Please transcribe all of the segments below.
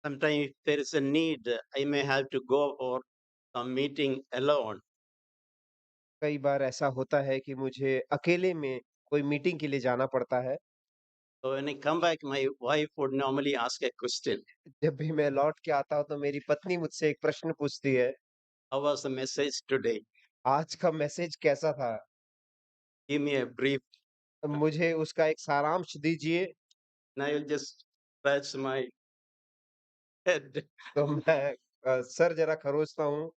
Sometimes if there is a need, I may have to go for a meeting alone. कई बार ऐसा होता है कि मुझे अकेले में कोई मीटिंग के लिए जाना पड़ता है। So when I come back, my wife would normally ask a question. जब भी मैं लौट के आता हूँ तो मेरी पत्नी मुझसे एक प्रश्न पूछती है, How was the message today? आज का मैसेज कैसा था? Give me a brief. मुझे उसका एक सारांश दीजिए। And I will just scratch my head. तो मैं सर ज़रा खरोचता हूँ।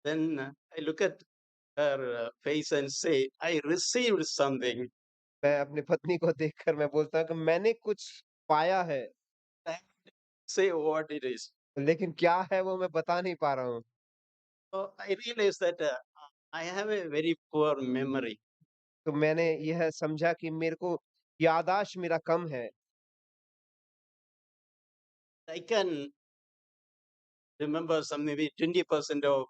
Then I look at her face and say, I received something. मैं अपनी पत्नी को देखकर मैं बोलता हूँ कि मैंने कुछ पाया है, I say what it is. लेकिन क्या है वो मैं बता नहीं पा रहा हूँ। So I realized that I have a very poor memory. तो मैंने यह समझा कि मेरे को याददाश्त मेरा कम है। I can remember some maybe 20% of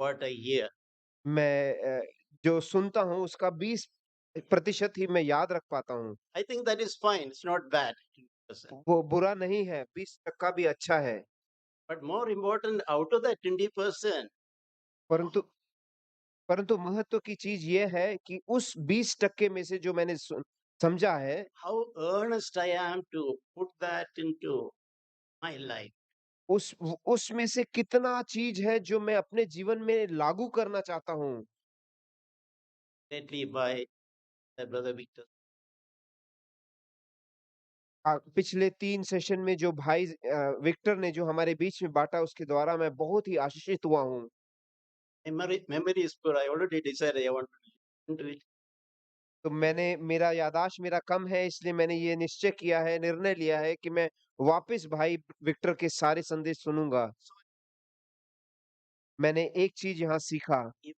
what I hear. मैं जो सुनता हूँ उसका 20% ही मैं याद रख पाता हूँ। I think that is fine. It's not bad. 20%. वो बुरा नहीं है, 20% भी अच्छा है। But more important, out of that 20%, परंतु परंतु महत्व की चीज़ ये है कि उस 20% में से जो मैंने समझा है, how earnest I am to put that into my life. उसमें से कितना चीज़ है जो मैं अपने जीवन में लागू करना चाहता हूँ। Lately by Brother Victor. पिछले 3 सेशन में जो भाई विक्टर ने जो हमारे बीच में बाँटा उसके द्वारा मैं बहुत ही आशीषित हुआ हूँ। Memory is poor. I already decided I want to listen to it. तो मेरा याददाश्त मेरा कम है इसलिए मैंने ये निश्चय किया है, निर्णय लिया है कि मैं वापस भाई विक्टर के सारे संदेश सुनूँगा। मैंने एक चीज़ यहाँ सीखा। You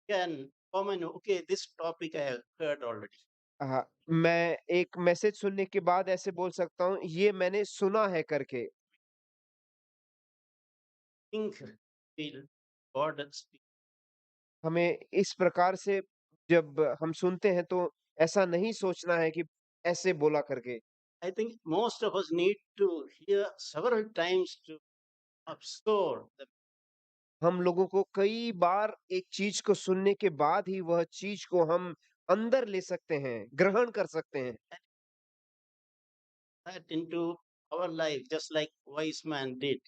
can comment, okay, this topic I have heard already. हाँ, मैं एक मैसेज सुनने के बाद ऐसे बोल सकता हूँ, ये मैंने सुना है करके। Think, feel, God speak. हमें इस प्रकार से जब हम सुनते हैं तो ऐसा नहीं सोचना है कि ऐसे बोला करके। I think most of us need to hear several times to absorb the हम लोगों को कई बार एक चीज़ को सुनने के बाद ही वह चीज़ को हम अंदर ले सकते हैं, ग्रहण कर सकते हैं that into our life, just like wise man did.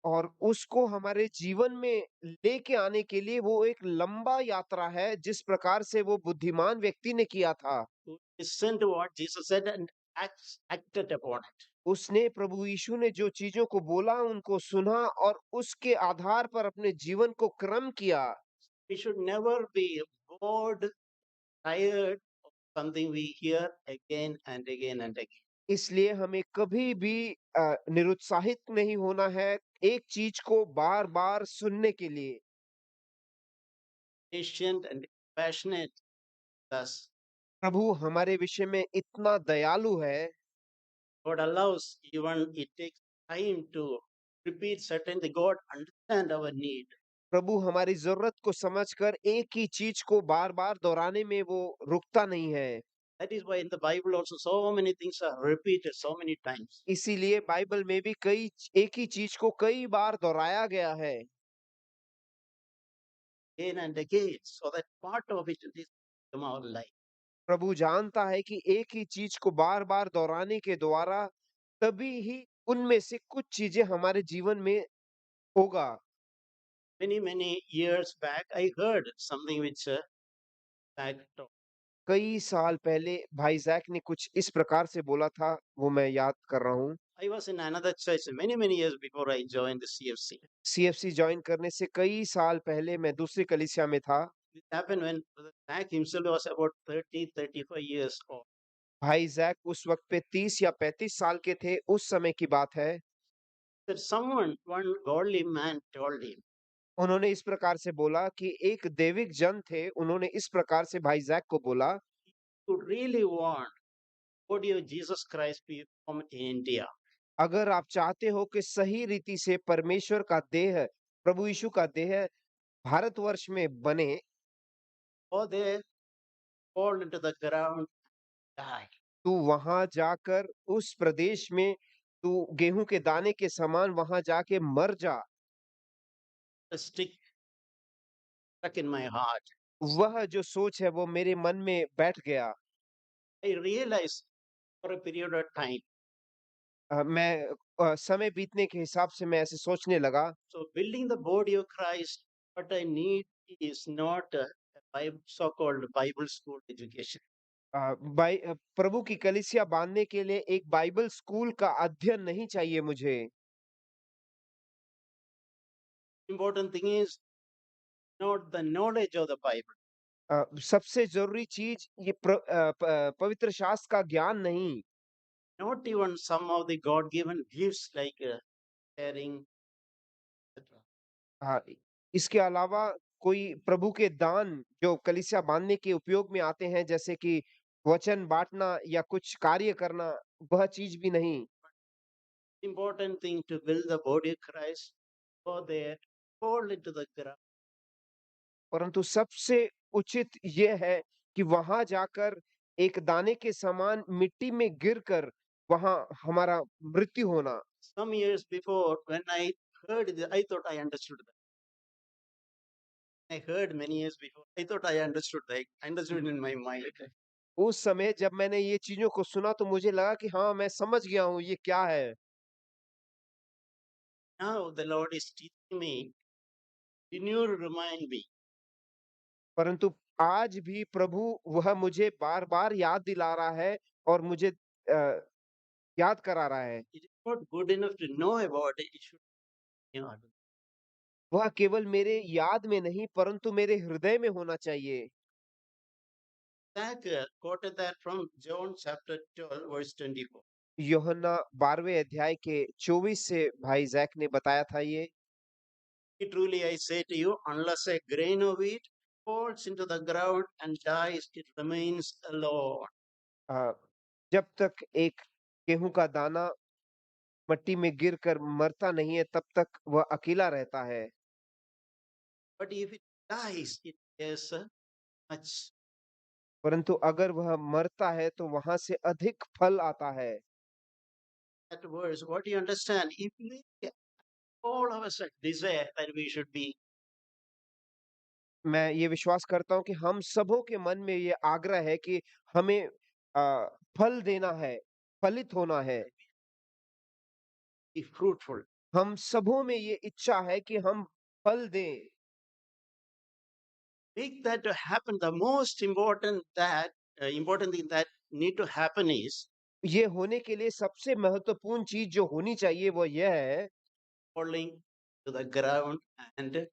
और उसको हमारे जीवन में लेके आने के लिए वो एक लंबा यात्रा है, जिस प्रकार से वो बुद्धिमान व्यक्ति ने किया था। Who listened to what Jesus said and acted upon it. उसने प्रभु यीशु ने जो चीज़ों को बोला, उनको सुना और उसके आधार पर अपने जीवन को क्रम किया। We should never be bored, tired of something we hear again and again and again. इसलिए हमें कभी भी निरुत्साहित नहीं होना है, एक चीज़ को बार-बार सुनने के लिए। Patient and passionate thus. प्रभु हमारे विषय में इतना दयालु है, God allows even it takes time to repeat certain things. God understand our need. प्रभु हमारी ज़रूरत को समझकर एक ही चीज़ को बार-बार दोहराने में वो रुकता नहीं है। That is why in the Bible also so many things are repeated so many times. इसीलिए बाइबल में भी कई एक ही चीज़ को कई बार दोहराया गया है। Again and again, so that part of it is from our life. प्रभु जानता है कि एक ही चीज़ को बार-बार दोहराने के द्वारा तभी ही उनमें से कुछ चीज़ें हमारे जीवन में होगा। Many years back, I heard something which that कई साल पहले भाई ज़ैक ने कुछ इस प्रकार से बोला था, वो मैं याद कर रहा हूँ। I was in another church many years before I joined the CFC. CFC join करने से कई साल पहले मैं दूसरी कलीसिया में था। It happened when Brother Zach himself was about 35 years old. भाई ज़ैक उस वक़्त पे 30 या 35 साल के थे, उस समय की बात है। That one godly man told him, उन्होंने इस प्रकार से बोला कि एक दैविक जन थे, उन्होंने इस प्रकार से भाई ज़ैक को बोला, "You really want would you Jesus Christ be from India? अगर आप चाहते हो कि सही रीति से परमेश्वर का देह, प्रभु यीशु का देह भारतवर्ष में बने, Or they fall into the ground, die." तू वहाँ जाकर उस प्रदेश में तू गेहूँ के दाने के समान वहाँ जाके मर जा। The stick stuck in my heart. वह जो सोच है वो मेरे मन में बैठ गया। I realized for a period of time. समय बीतने के हिसाब से मैं ऐसे सोचने लगा। So building the body of Christ, what I need is not a so-called Bible school education. प्रभु की कलीसिया बाँधने के लिए एक बाइबल स्कूल का अध्ययन नहीं चाहिए मुझे। Important thing is not the knowledge of the Bible, सबसे ज़रूरी चीज़ ये पवित्र शास्त्र का ज्ञान नहीं, not even some of the God-given gifts like caring, etc. हाँ, इसके अलावा कोई प्रभु के दान जो कलीसिया बाँधने के उपयोग में आते हैं, जैसे कि वचन बाँटना या कुछ कार्य करना, वह चीज़ भी नहीं। Important thing to build the body of Christ, go there, fall into the ground. परंतु सबसे उचित ये है कि वहां जाकर एक दाने के समान मिट्टी में गिरकर वहां हमारा मृत्यु होना। Some years before, when I heard it, I thought I understood that. I heard many years before. I thought I understood that. I understood in my mind. उस समय जब मैंने ये चीजों को सुना तो मुझे लगा कि हाँ मैं समझ गया हूँ ये क्या है। Now the Lord is teaching me, renew, remind me. परंतु आज भी प्रभु वह मुझे बार बार याद दिला रहा है और मुझे याद करा रहा है। It is not good enough to know about it. It should be known. वह केवल मेरे याद में नहीं परंतु मेरे हृदय में होना चाहिए। Zach quoted that from John chapter 12, verse 24. यूहन्ना 12वें अध्याय के 24 से भाई जैक ने बताया था ये। Truly I say to you, unless a grain of wheat falls into the ground and dies, it remains alone. अ, जब तक एक गेहूं का दाना मट्टी में गिरकर मरता नहीं है तब तक वह अकेला रहता है। But if it dies, it bears much. परंतु अगर वह मरता है तो वहां से अधिक फल आता है। That verse, what do you understand? If we all of us desire that we should be, मैं ये विश्वास करता हूँ कि हम सबों के मन में ये आग्रह है कि हमें फल देना है, फलित होना है। be fruitful. हम सबों में ये इच्छा है कि हम फल दें। Make that to happen. The most important thing that need to happen is ये होने के लिए सबसे महत्वपूर्ण चीज जो होनी चाहिए वो यह है, falling to the ground and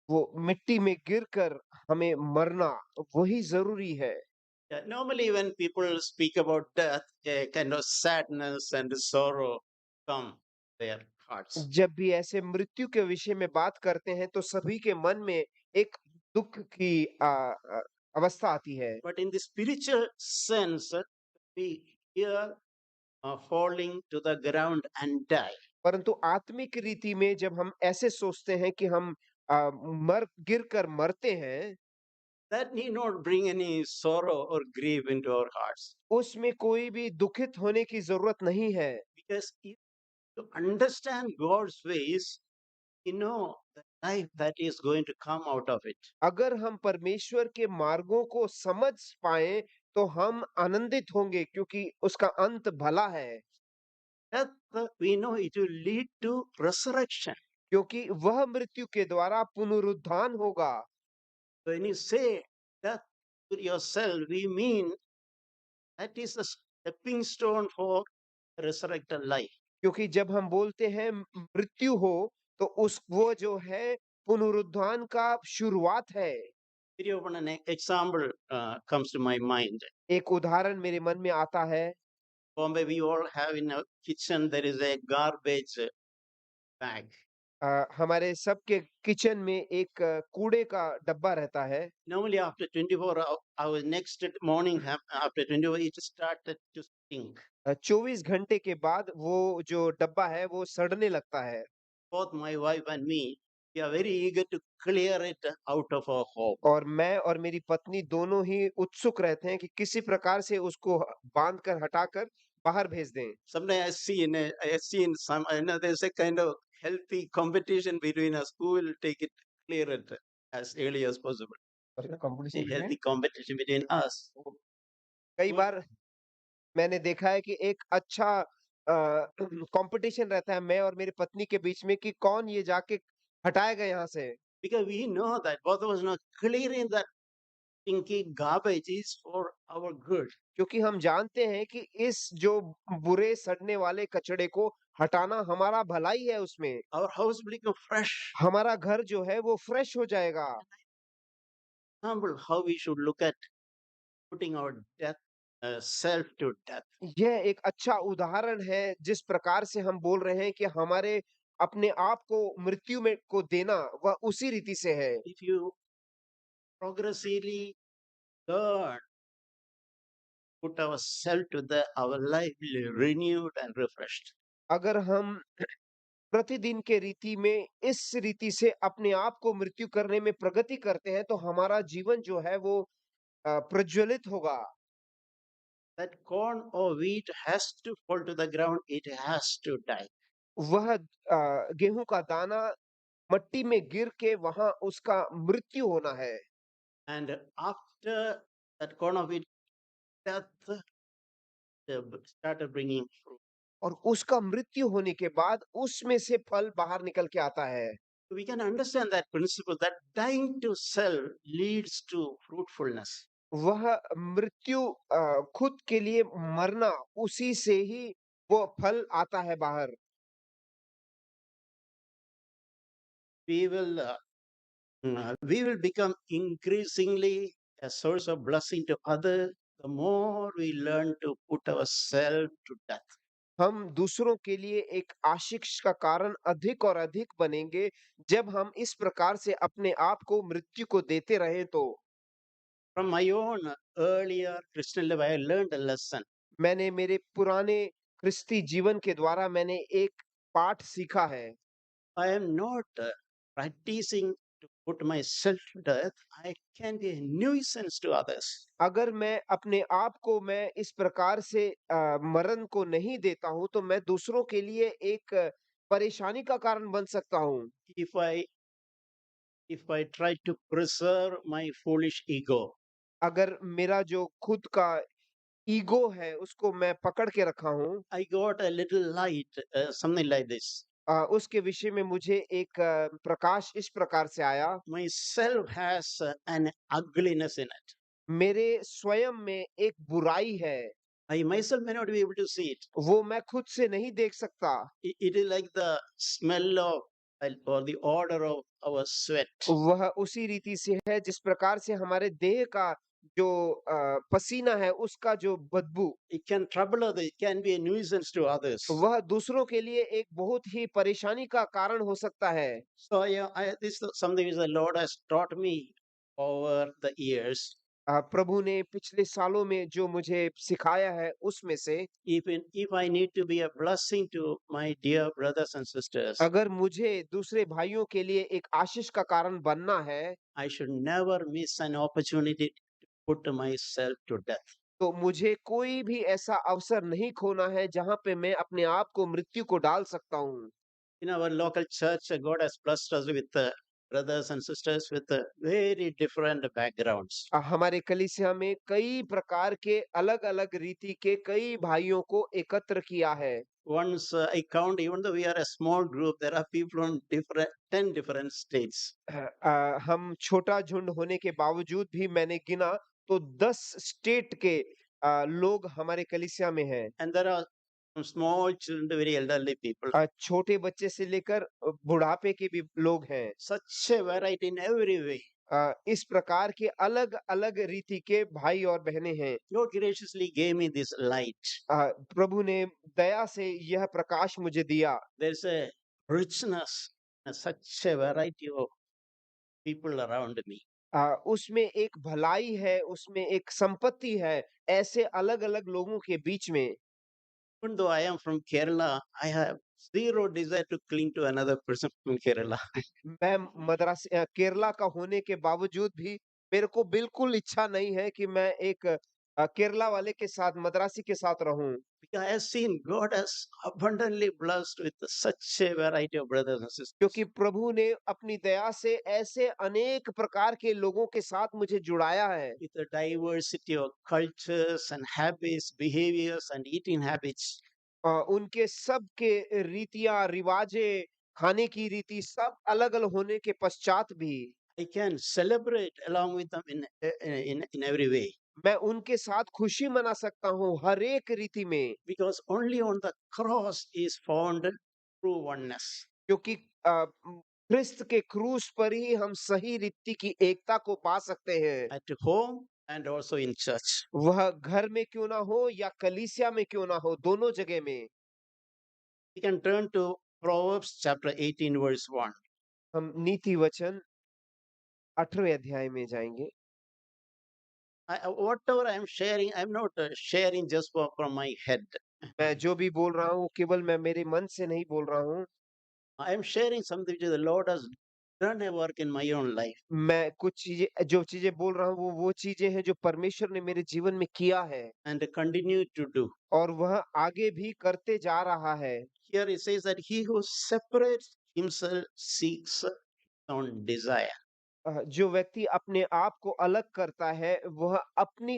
वो मिट्टी में गिरकर हमें मरना वही जरूरी है। normally when people speak about death, a kind of sadness and sorrow come their hearts. जब भी ऐसे मृत्यु के विषय में बात करते हैं तो सभी के मन में एक दुख की अवस्था आती है। But in the spiritual sense, we hear falling to the ground and die. परंतु आत्मिक रीति में जब हम ऐसे सोचते हैं कि हम मर गिरकर मरते हैं, That need not bring any sorrow or grief into our hearts. उसमें कोई भी दुखित होने की जरूरत नहीं है। Because if you understand God's ways, you know the life that is going to come out of it. अगर हम परमेश्वर के मार्गों को समझ पाए तो हम आनंदित होंगे क्योंकि उसका अंत भला है। Death, we know it will lead to resurrection. क्योंकि वह मृत्यु के द्वारा पुनरुत्थान होगा। When you say death to yourself, we mean that is the stepping stone for resurrected life. क्योंकि जब हम बोलते हैं मृत्यु हो तो उस वो जो है पुनरुत्थान का शुरुआत है। Very often an example comes to my mind. एक उदाहरण मेरे मन में आता है। Bombay, we all have in our kitchen, there is a garbage bag. हमारे सबके किचन में एक कूड़े का डब्बा रहता है। Normally after 24 hours, next morning after 24, it started to stink. 24 घंटे के बाद वो जो डब्बा है वो सड़ने लगता है। Both my wife and me, We are very eager to clear it out of our home. और मैं और मेरी पत्नी दोनों ही उत्सुक रहते हैं कि किसी प्रकार से उसको बांध कर हटाकर बाहर भेज दें। Sometimes I see in some, there's a kind of healthy competition between us who will take it, clear it as early as possible. A competition healthy competition between us. कई Who- बार मैंने देखा है कि एक अच्छा कंपटीशन रहता है मैं और मेरी पत्नी के बीच में कि कौन ये जाके हटाएगा यहाँ से। Because we know that both of us know clearing that stinky garbage is for our good. क्योंकि हम जानते हैं कि इस जो बुरे सड़ने वाले कचड़े को हटाना हमारा भलाई है उसमें। Our house will become fresh. हमारा घर जो है वो फ्रेश हो जाएगा। Example how we should look at putting our self to death. यह एक अच्छा उदाहरण है जिस प्रकार से हम बोल रहे हैं कि हमारे अपने आप को मृत्यु में को देना वह उसी रीति से है। If you progressively learn, put ourselves to the our life will be renewed and refreshed. अगर हम प्रतिदिन के रीति में इस रीति से अपने आप को मृत्यु करने में प्रगति करते हैं तो हमारा जीवन जो है वो प्रज्वलित होगा। That corn or wheat has to fall to the ground, it has to die. वह गेहूं का दाना मट्टी में गिर के वहां उसका मृत्यु होना है। And after that corn of wheat, death started bringing fruit. और उसका मृत्यु होने के बाद उसमें से फल बाहर निकल के आता है। We can understand that principle that dying to self leads to fruitfulness. वह मृत्यु खुद के लिए मरना उसी से ही वो फल आता है बाहर। We will we will become increasingly a source of blessing to others the more we learn to put ourselves to death. हम दूसरों के लिए एक आशीष का कारण अधिक और अधिक बनेंगे जब हम इस प्रकार से अपने आप को मृत्यु को देते रहें तो। From my own earlier Christian life, I learned a lesson. मैंने मेरे पुराने ख्रिस्ती जीवन के द्वारा मैंने एक पाठ सीखा है। I am not practicing to put myself to death. I can be a nuisance to others. अगर मैं अपने आप को मैं इस प्रकार से मरण को नहीं देता हूँ तो मैं दूसरों के लिए एक परेशानी का कारण बन सकता हूँ। If I if I try to preserve my foolish ego, अगर मेरा जो खुद का ईगो है उसको मैं पकड़ के रखा हूँ, I got a little light, something like this. उसके विषय में मुझे एक प्रकाश इस प्रकार से आया। Myself has an ugliness in it. मेरे स्वयं में एक बुराई है, I myself may not be able to see it. वो मैं खुद से नहीं देख सकता। It is like the smell of or the odor of our sweat. वह उसी रीति से है जिस प्रकार से हमारे देह का जो पसीना है उसका जो बदबू, It can trouble others. It can be a nuisance to others. वह दूसरों के लिए एक बहुत ही परेशानी का कारण हो सकता है। So this is something which the Lord has taught me over the years. प्रभु ने पिछले सालों में जो मुझे सिखाया है उसमें से If I need to be a blessing to my dear brothers and sisters, अगर मुझे दूसरे भाइयों के लिए एक आशीष का कारण बनना है I should never miss an opportunity to put myself to death. तो मुझे कोई भी ऐसा अवसर नहीं खोना है जहां पे मैं अपने आप को मृत्यु को डाल सकता हूँ। In our local church, God has blessed us with brothers and sisters with very different backgrounds. हमारे कलीसिया में कई प्रकार के अलग-अलग रीति के कई भाइयों को एकत्र किया है। Once I count, even though we are a small group, there are people from 10 different states. हम छोटा झुंड होने के बावजूद भी मैंने गिना तो 10 स्टेट के लोग हमारे कलीसिया में हैं। And there are some small children, very elderly people. छोटे बच्चे से लेकर बुढ़ापे के भी लोग हैं। Such a variety in every way. इस प्रकार के अलग-अलग रीति के भाई और बहनें हैं। Lord graciously gave me this light. प्रभु ने दया से यह प्रकाश मुझे दिया। There's a richness and such a variety of people around me. उसमें एक भलाई है, उसमें एक संपत्ति है, ऐसे अलग-अलग लोगों के बीच में। Even though I am from Kerala, I have zero desire to cling to another person from Kerala. मैं केरला का होने के बावजूद भी मेरे को बिल्कुल इच्छा नहीं है कि मैं एक केरला वाले के साथ, मद्रासी के साथ रहूं। Because I have seen God has abundantly blessed with such a variety of brothers and क्योंकि sisters, प्रभु ने अपनी दया से ऐसे अनेक प्रकार के लोगों के साथ मुझे जुड़ाया है। with a diversity of cultures and habits, behaviors, and eating habits. उनके सब के रीतियाँ, रिवाजें, खाने की रीति सब अलग-अलग होने के पश्चात भी I can celebrate along with them in every way. मैं उनके साथ खुशी मना सकता हूँ हर एक रीति में, Because only on the cross is found true oneness. क्योंकि क्रिस्त के क्रूस पर ही हम सही रीति की एकता को पा सकते हैं। At home and also in church. वह घर में क्यों ना हो या कलीसिया में क्यों ना हो, दोनों जगह में। We can turn to Proverbs chapter 18, verse 1. हम नीति वचन 18वें अध्याय में जाएंगे। Whatever I am sharing, I'm not sharing just from my head. मैं जो भी बोल रहा हूँ केवल मैं मेरे मन से नहीं बोल रहा हूँ। I am sharing something which the Lord has done a work in my own life. मैं कुछ चीजें जो चीजें बोल रहा हूँ वो चीजें हैं जो परमेश्वर ने मेरे जीवन में किया है And continue to do. और वह आगे भी करते जा रहा है। Here it says that he who separates himself seeks his own desire. जो व्यक्ति अपने आप को अलग करता है वह अपनी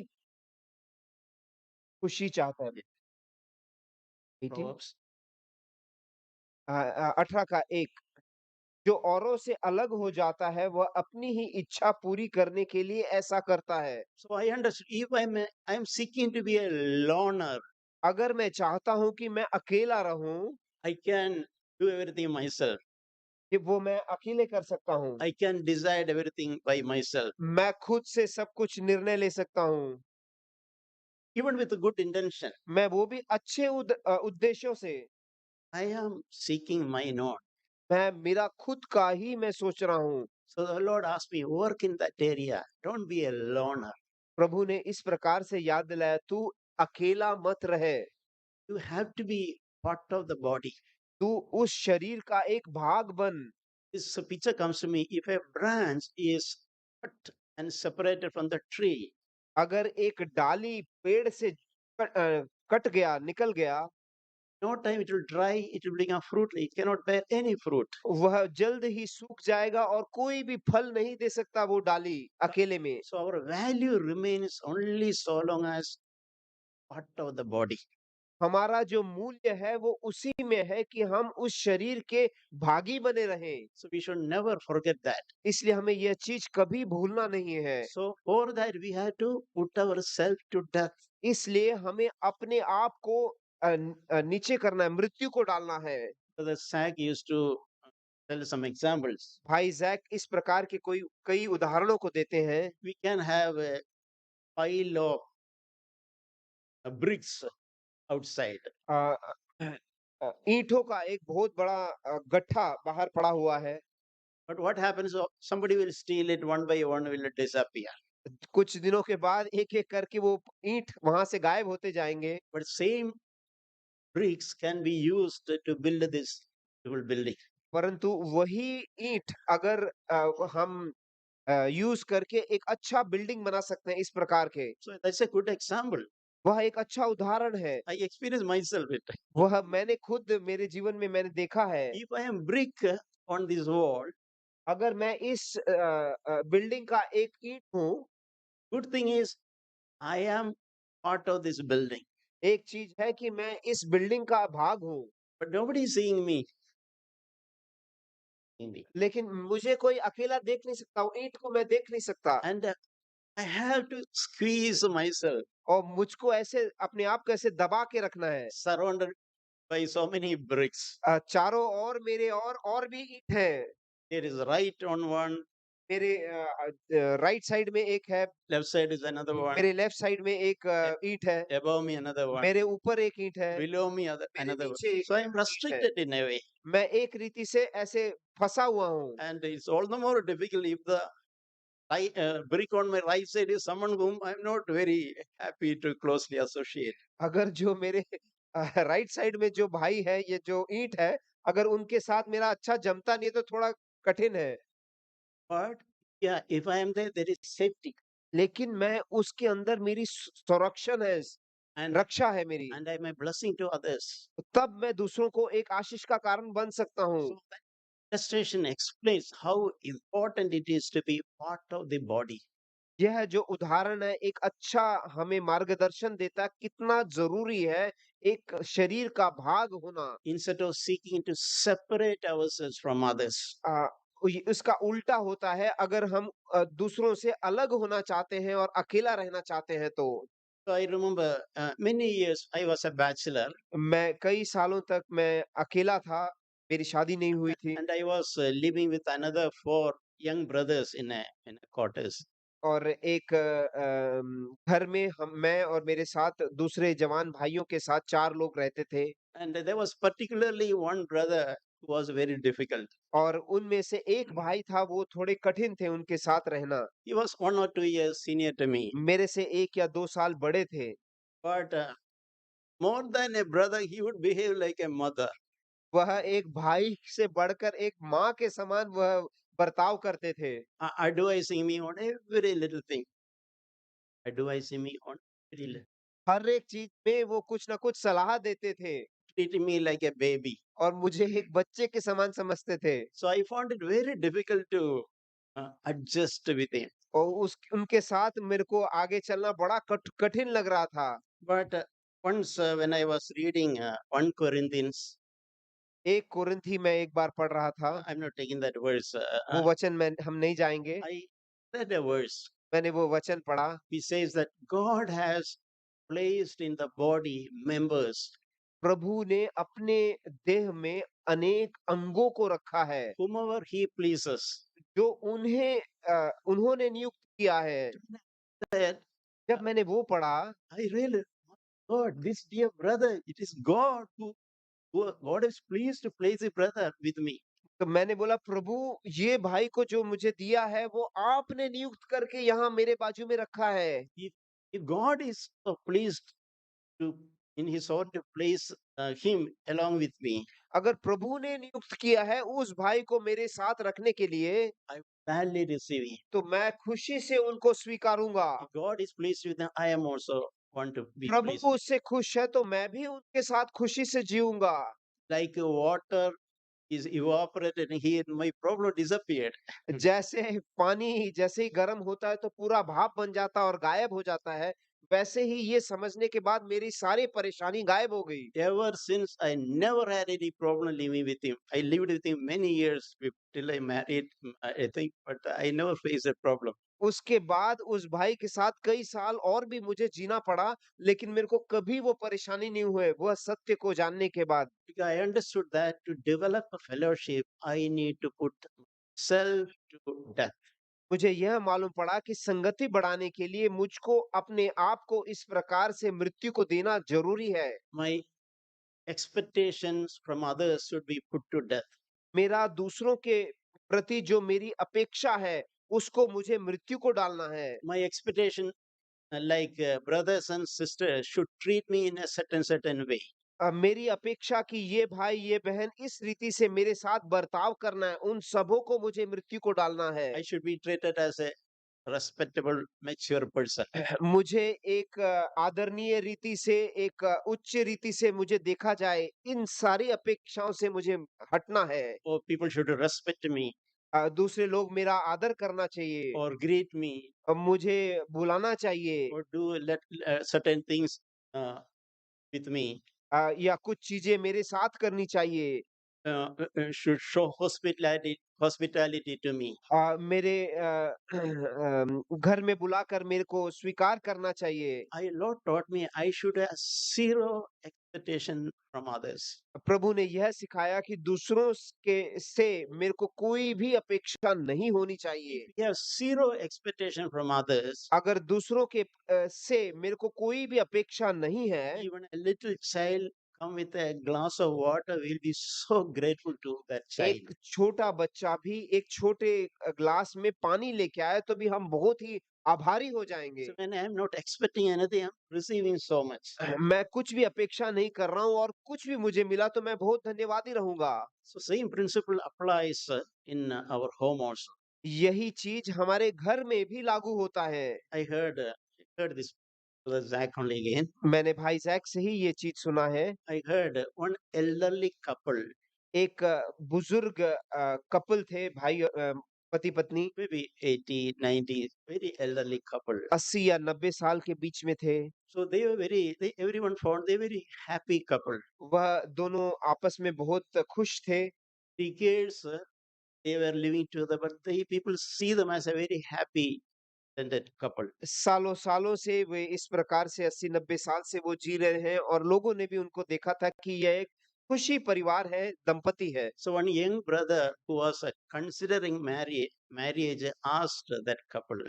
खुशी चाहता है। 18 Proverbs. 18 का 1 जो औरों से अलग हो जाता है वह अपनी ही इच्छा पूरी करने के लिए ऐसा करता है। So I understood. If I am seeking to be a loner, अगर मैं चाहता हूँ कि मैं अकेला रहूं, I can do everything myself. कि वो मैं अकेले कर सकता हूँ। I can decide everything by myself, मैं खुद से सब कुछ निर्णय ले सकता हूँ। even with a good intention. मैं वो भी अच्छे उद्देश्यों से। I am seeking mine own. मैं मेरा खुद का ही मैं सोच रहा हूँ। So the Lord asked me, work in that area. Don't be a loner. प्रभु ने इस प्रकार से याद दिलाया, तू अकेला मत रहे। You have to be part of the body. तू उस शरीर का एक भाग बन। This picture comes to me. If a branch is cut and separated from the tree, अगर एक डाली पेड़ से कट गया, निकल गया, no time it will dry, it will bring a fruit. It cannot bear any fruit. वह जल्द ही सूख जाएगा और कोई भी फल नहीं दे सकता वो डाली अकेले में। So our value remains only so long as part of the body. हमारा जो मूल्य है वो उसी में है कि हम उस शरीर के भागी बने रहें। So we should never forget that. इसलिए हमें यह चीज कभी भूलना नहीं है। So for that we have to put ourselves to death. इसलिए हमें अपने आप को नीचे करना है, मृत्यु को डालना है। The Sack used to tell some examples. भाई जैक इस प्रकार के कई उदाहरणों को देते हैं। We can have a pile of bricks outside. अ, ईंटों का एक बहुत बड़ा गट्ठा बाहर पड़ा हुआ है। But what happens? Somebody will steal it one by one, will disappear. कुछ दिनों के बाद एक-एक करके वो ईंट वहां से गायब होते जाएंगे। But same bricks can be used to build this beautiful building. परंतु वही ईंट अगर हम यूज करके एक अच्छा बिल्डिंग बना सकते हैं इस प्रकार के। So that's a good example. वह एक अच्छा उदाहरण है। I experience myself it. वह मैंने खुद मेरे जीवन में मैंने देखा है। If I am brick on this wall, अगर मैं इस बिल्डिंग का एक ईंट हूँ, good thing is I am part of this building. एक चीज है कि मैं इस बिल्डिंग का भाग हूँ, But nobody is seeing me. लेकिन मुझे कोई अकेला देख नहीं सकता, वो ईंट को मैं देख नहीं सकता And I have to squeeze myself, और मुझको ऐसे अपने आप को ऐसे दबा के रखना है। surrounded by so many bricks. चारों ओर मेरे और भी ईंट हैं। There is right on one, मेरे राइट साइड में एक है, left side is another one, मेरे लेफ्ट साइड में एक ईंट है, above me another one, मेरे ऊपर एक ईंट है, below me मेरे another one. नीचे So I am ईंट है। restricted in a way. मैं एक रीति से ऐसे फंसा हुआ हूँ। And it's all the more difficult if the brick on my right side is someone whom I'm not very happy to closely associate. अगर जो मेरे राइट साइड में जो भाई है, ये जो ईंट है, अगर उनके साथ मेरा अच्छा जमता नहीं है तो थोड़ा कठिन है। But yeah, if I am there, there is safety, लेकिन मैं उसके अंदर मेरी संरक्षण है, and रक्षा है मेरी। and I am a blessing to others. तब मैं दूसरों को एक आशीष का कारण बन सकता हूँ। So that illustration explains how important it is to be part of the body. यह जो उदाहरण है एक अच्छा हमें मार्गदर्शन देता है कितना ज़रूरी है एक शरीर का भाग होना। Instead of seeking to separate ourselves from others. अ, उसका उल्टा होता है अगर हम दूसरों से अलग होना चाहते हैं और अकेला रहना चाहते हैं तो। So I remember many years I was a bachelor, मैं कई सालों तक मैं अकेला था, मेरी शादी नहीं हुई थी and I was living with another four young brothers in a quarters. और एक घर में हम मैं और मेरे साथ दूसरे जवान भाइयों के साथ 4 लोग रहते थे And there was particularly one brother who was very difficult. और उनमें से एक भाई था वो थोड़े कठिन थे उनके साथ रहना। He was 1 or 2 years senior to me, मेरे से 1 या 2 साल बड़े थे। but more than a brother, he would behave like a mother. वह एक भाई से बढ़कर एक माँ के समान वह बर्ताव करते थे। Advising me on every little thing. Advising me on every little. हर एक चीज़ में वो कुछ न कुछ सलाह देते थे Treating me like a baby. और मुझे एक बच्चे के समान समझते थे So I found it very difficult to adjust with him. और उस उनके साथ मेरे को आगे चलना बड़ा कठिन लग रहा था। But once when I was reading 1 Corinthians, 1 कोरिन्थी मैं एक बार पढ़ रहा था, I'm not taking that verse. वो वचन मैं हम नहीं जाएँगे। I read a verse. मैंने वो वचन पढ़ा, He says that God has placed in the body members प्रभु ने अपने देह में अनेक अंगों को रखा है, whomever He pleases. जो उन्होंने नियुक्त किया है। That जब मैंने वो पढ़ा, I really, God, this dear brother, it is God who God is pleased to place a brother with me. तो मैंने बोला प्रभु ये भाई को जो मुझे दिया है वो आपने नियुक्त करके यहाँ मेरे बाजू में रखा है। If, if God is so pleased to in His own to place him along with me, अगर प्रभु ने नियुक्त किया है उस भाई को मेरे साथ रखने के लिए, I gladly receive him. तो मैं खुशी से उनको स्वीकारूँगा। If God is pleased with them, I am also want to be Prabhu pleased. उससे खुश है तो मैं भी उनके साथ खुशी से जीऊँगा। Like water is evaporated here, my problem disappeared. जैसे पानी जैसे ही गर्म होता है तो पूरा भाप बन जाता है और गायब हो जाता है, वैसे ही ये समझने के बाद मेरी सारी परेशानी गायब हो गई। Ever since I never had any problem living with him. I lived with him many years till I married, I think, but I never faced a problem. उसके बाद उस भाई के साथ कई साल और भी मुझे जीना पड़ा, लेकिन मेरे को कभी वो परेशानी नहीं हुए, वह सत्य को जानने के बाद। Because I understood that to develop a fellowship, I need to put self to death. मुझे यह मालूम पड़ा कि संगति बढ़ाने के लिए मुझको अपने आप को इस प्रकार से मृत्यु को देना ज़रूरी है। My expectations from others should be put to death. मेरा दूसरों के प्रति जो मेरी अपेक्षा है, उसको मुझे मृत्यु को डालना है। My expectation, like brothers and sisters, should treat me in a certain way. मेरी अपेक्षा कि ये भाई, ये बहन इस रीति से मेरे साथ बर्ताव करना है, उन सबों को मुझे मृत्यु को डालना है। I should be treated as a respectable, mature person. मुझे एक आदरणीय रीति से, एक उच्च रीति से मुझे देखा जाए, इन सारी अपेक्षाओं से मुझे हटना है। Or people should respect me दूसरे लोग मेरा आदर करना चाहिए or greet me मुझे बुलाना चाहिए or do let certain things with me. या कुछ चीज़ें मेरे साथ करनी चाहिए। Should show hospitality to me. मेरे घर में बुलाकर मेरे को स्वीकार करना चाहिए। Lord taught me I should have zero expectation from others. प्रभु ने यह सिखाया कि दूसरों के से मेरे को कोई भी अपेक्षा नहीं होनी चाहिए। If we have zero expectation from others, अगर दूसरों के से मेरे को कोई भी अपेक्षा नहीं है, even a little child come with a glass of water, we'll be so grateful to that child. एक छोटा बच्चा भी एक छोटे ग्लास में पानी लेके आए तो भी हम बहुत ही आभारी हो जाएँगे। So when I am not expecting anything, I'm receiving so much. मैं कुछ भी अपेक्षा नहीं कर रहा हूँ और कुछ भी मुझे मिला तो मैं बहुत धन्यवादी रहूँगा। So same principle applies in our home also. यही चीज़ हमारे घर में भी लागू होता है। I heard this brother Zach only again. मैंने भाई ज़ैक से ही ये चीज़ सुना है। I heard one elderly couple, एक बुजुर्ग कपल थे पति-पत्नी maybe 80, 90, very elderly couple. 80 या 90 साल के बीच में थे। So everyone found they very happy couple. वह दोनों आपस में बहुत खुश थे। Decades they were living together, but people see them as a very happy contented couple. सालों-सालों से वे इस प्रकार से 80-90 साल से वो जी रहे हैं और लोगों ने भी उनको देखा था कि यह एक खुशी परिवार है, दंपति है। So one young brother who was considering marriage asked that couple,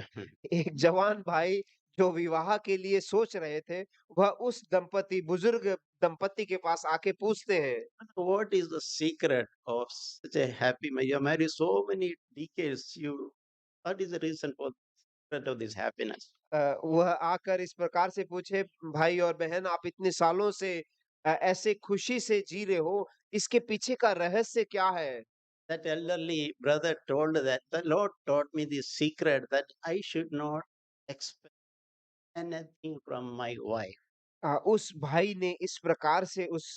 एक जवान भाई जो विवाह के लिए सोच रहे थे, वह उस बुजुर्ग दंपति के पास आके पूछते हैं, "What is the secret of such a happy marriage? You are married so many decades. What is the reason for secret of this happiness?" वह आकर इस प्रकार से पूछे, भाई और बहन आप इतने सालों से ऐसे खुशी से जी रहे हो, इसके पीछे का रहस्य क्या है? That elderly brother told that the Lord taught me the secret that I should not expect anything from my wife. उस भाई ने इस प्रकार से उस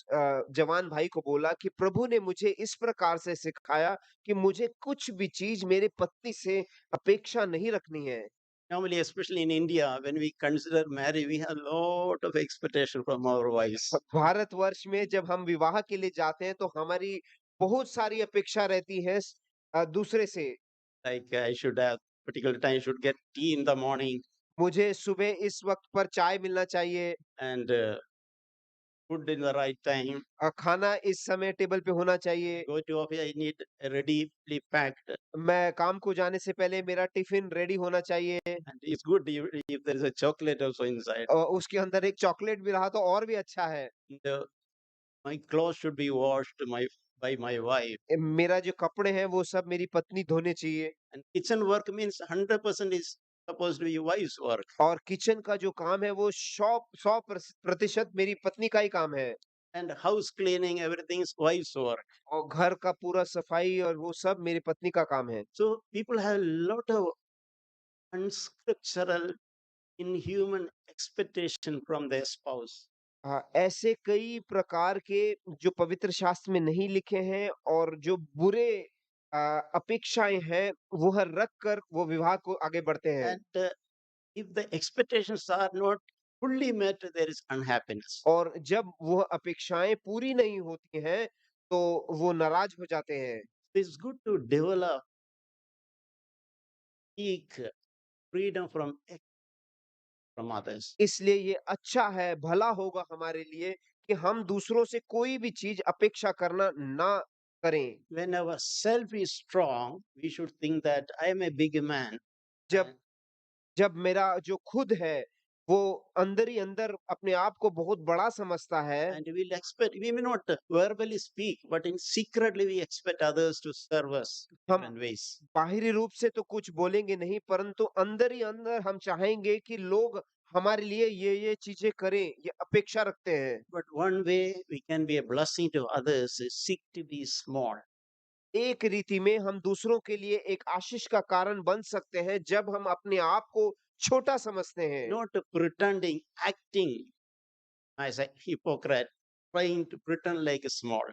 जवान भाई को बोला कि प्रभु ने मुझे इस प्रकार से सिखाया कि मुझे कुछ भी चीज़ मेरे पत्नी से अपेक्षा नहीं रखनी है। Normally, especially in India, when we consider marriage, we have a lot of expectation from our wives. Bharatvarsh में जब हम विवाह के लिए जाते हैं तो हमारी बहुत सारी अपेक्षा रहती है दूसरे से। Like I should have particular time, should get tea in the morning मुझे सुबह इस वक़्त पर चाय मिलना चाहिए, and food in the right time. खाना इस समय टेबल पे होना चाहिए। Go to office, I need ready packed. मैं काम को जाने से पहले मेरा टिफ़िन रेडी होना चाहिए And it's good if there is a chocolate also inside. और उसके अंदर एक चॉकलेट भी रहा तो और भी अच्छा है। The, my clothes should be washed by my wife. मेरा जो कपड़े हैं वो सब मेरी पत्नी धोने चाहिए And kitchen work means 100% is supposed to be wife's work. और किचन का जो काम है वो 100% मेरी पत्नी का ही काम है And house cleaning, everything is wife's work. और घर का पूरा सफाई और वो सब मेरी पत्नी का काम है। So people have a lot of unscriptural, inhuman expectation from their spouse. ऐसे कई प्रकार के जो पवित्र शास्त्र में नहीं लिखे हैं और जो बुरे अपेक्षाएँ हैं, वह रख कर वो विवाह को आगे बढ़ते हैं And if the expectations are not fully met, there is unhappiness. और जब वह अपेक्षाएँ पूरी नहीं होती हैं, तो वो नाराज़ हो जाते हैं। It's good to develop, seek freedom from others. इसलिए ये अच्छा है, भला होगा हमारे लिए कि हम दूसरों से कोई भी चीज़ अपेक्षा करना ना करें। When our self is strong, we should think that I am a big man. जब जब मेरा जो खुद है, वो अंदर ही अंदर अपने आप को बहुत बड़ा समझता है, And we may not verbally speak, but in secretly we expect others to serve us हम different ways. बाहरी रूप से तो कुछ बोलेंगे नहीं, परंतु अंदर ही अंदर हम चाहेंगे कि लोग हमारे लिए ये चीज़ें करें, ये अपेक्षा रखते हैं। But one way we can be a blessing to others is seek to be small. एक रीति में हम दूसरों के लिए एक आशीष का कारण बन सकते हैं, जब हम अपने आप को छोटा समझते हैं। Not pretending, acting as a hypocrite, trying to pretend like small.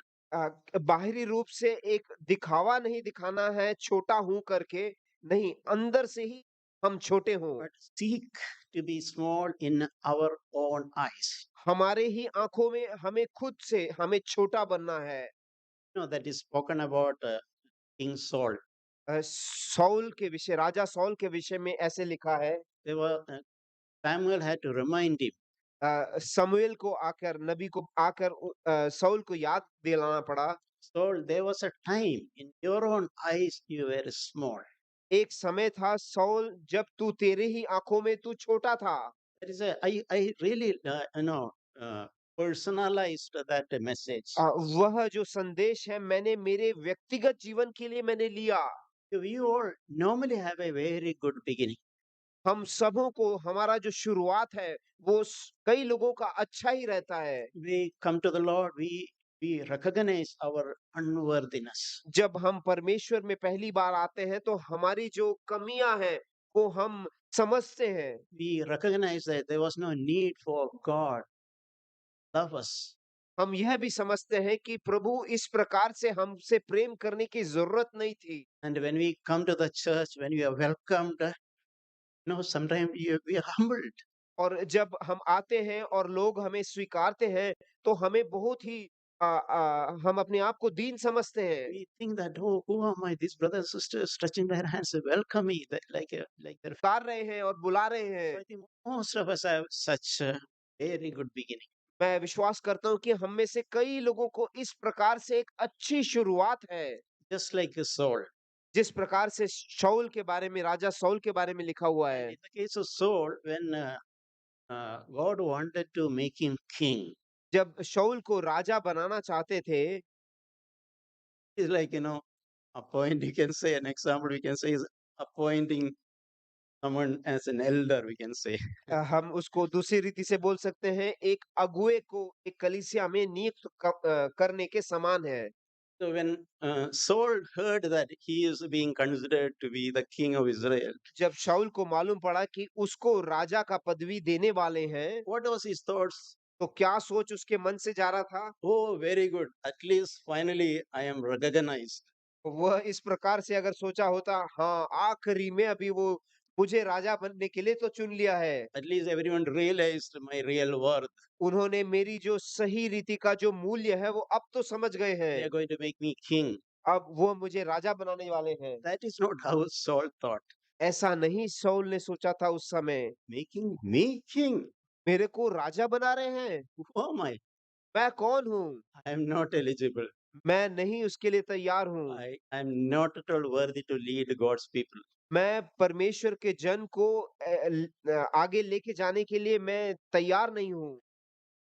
बाहरी रूप से एक दिखावा नहीं दिखाना है छोटा हूँ करके, नहीं, अंदर से ही हम छोटे हों। But seek to be small in our own eyes. हमारे ही आँखों में हमें छोटा बनना है। That is spoken about King Saul. Raja Saul के विषय में ऐसे लिखा है, Samuel had to remind him. शमूएल को आकर नबी को आकर शाऊल को याद दिलाना पड़ा। Saul, there was a time in your own eyes you were small. एक समय था शाऊल जब तू तेरे ही आँखों में तू छोटा था। That is I really personalized that message. वह जो संदेश है मैंने मेरे व्यक्तिगत जीवन के लिए मैंने लिया। We all normally have a very good beginning. हम सबों को हमारा जो शुरुआत है, वो कई लोगों का अच्छा ही रहता है। We come to the Lord, we recognize our unworthiness. जब हम परमेश्वर में पहली बार आते हैं, तो हमारी जो कमियाँ हैं, वो हम समझते हैं। We recognize that there was no need for God to love us. हम यह भी समझते हैं कि प्रभु इस प्रकार से हमसे प्रेम करने की ज़रूरत नहीं थी। And when we come to the church, when we are welcomed, sometimes we are humbled. और जब हम आते हैं और लोग हमें स्वीकारते हैं, तो हमें बहुत ही हम अपने आप को दीन समझते हैं। We think that, oh, who are my these brothers and sisters stretching their hands to welcome me, like their. पुकार रहे हैं और बुला रहे So हैं। I think most of us have such a very good beginning. मैं विश्वास करता हूँ कि हम में से कई लोगों को इस प्रकार से एक अच्छी शुरुआत है। Just like Saul. जिस प्रकार से शाऊल के बारे में, राजा शाऊल के बारे में लिखा हुआ And है। in the case of Saul, when God wanted to make him king, जब शाऊल को राजा बनाना चाहते थे, it's like, appoint, you can say an example, we can say is appointing someone as an elder, we can say. हम उसको दूसरी रीति से बोल सकते हैं, एक अगुवे को एक कलीसिया में नियुक्त करने के समान है। So when Saul heard that he is being considered to be the king of Israel, जब शाऊल को मालूम पड़ा कि उसको राजा का पदवी देने वाले हैं, what was his thoughts? तो क्या सोच उसके मन से जा रहा था? Oh, very good. At least finally I am recognized. वह इस प्रकार से अगर सोचा होता, हाँ, आखिरी में अभी वो मुझे राजा बनने के लिए तो चुन लिया है। At least everyone realized my real worth. उन्होंने मेरी जो सही रीति का जो मूल्य है, वो अब तो समझ गए They हैं। are going to make me king. अब वो मुझे राजा बनाने वाले हैं। That is not how Saul thought. ऐसा नहीं शाऊल ने सोचा था उस समय। Making me king? मेरे को राजा बना रहे हैं? Who am I? मैं कौन हूँ? I am not eligible. मैं नहीं उसके लिए तैयार हूँ। I am not at all worthy to lead God's people. मैं परमेश्वर के जन को आगे लेके जाने के लिए मैं तैयार नहीं हूँ।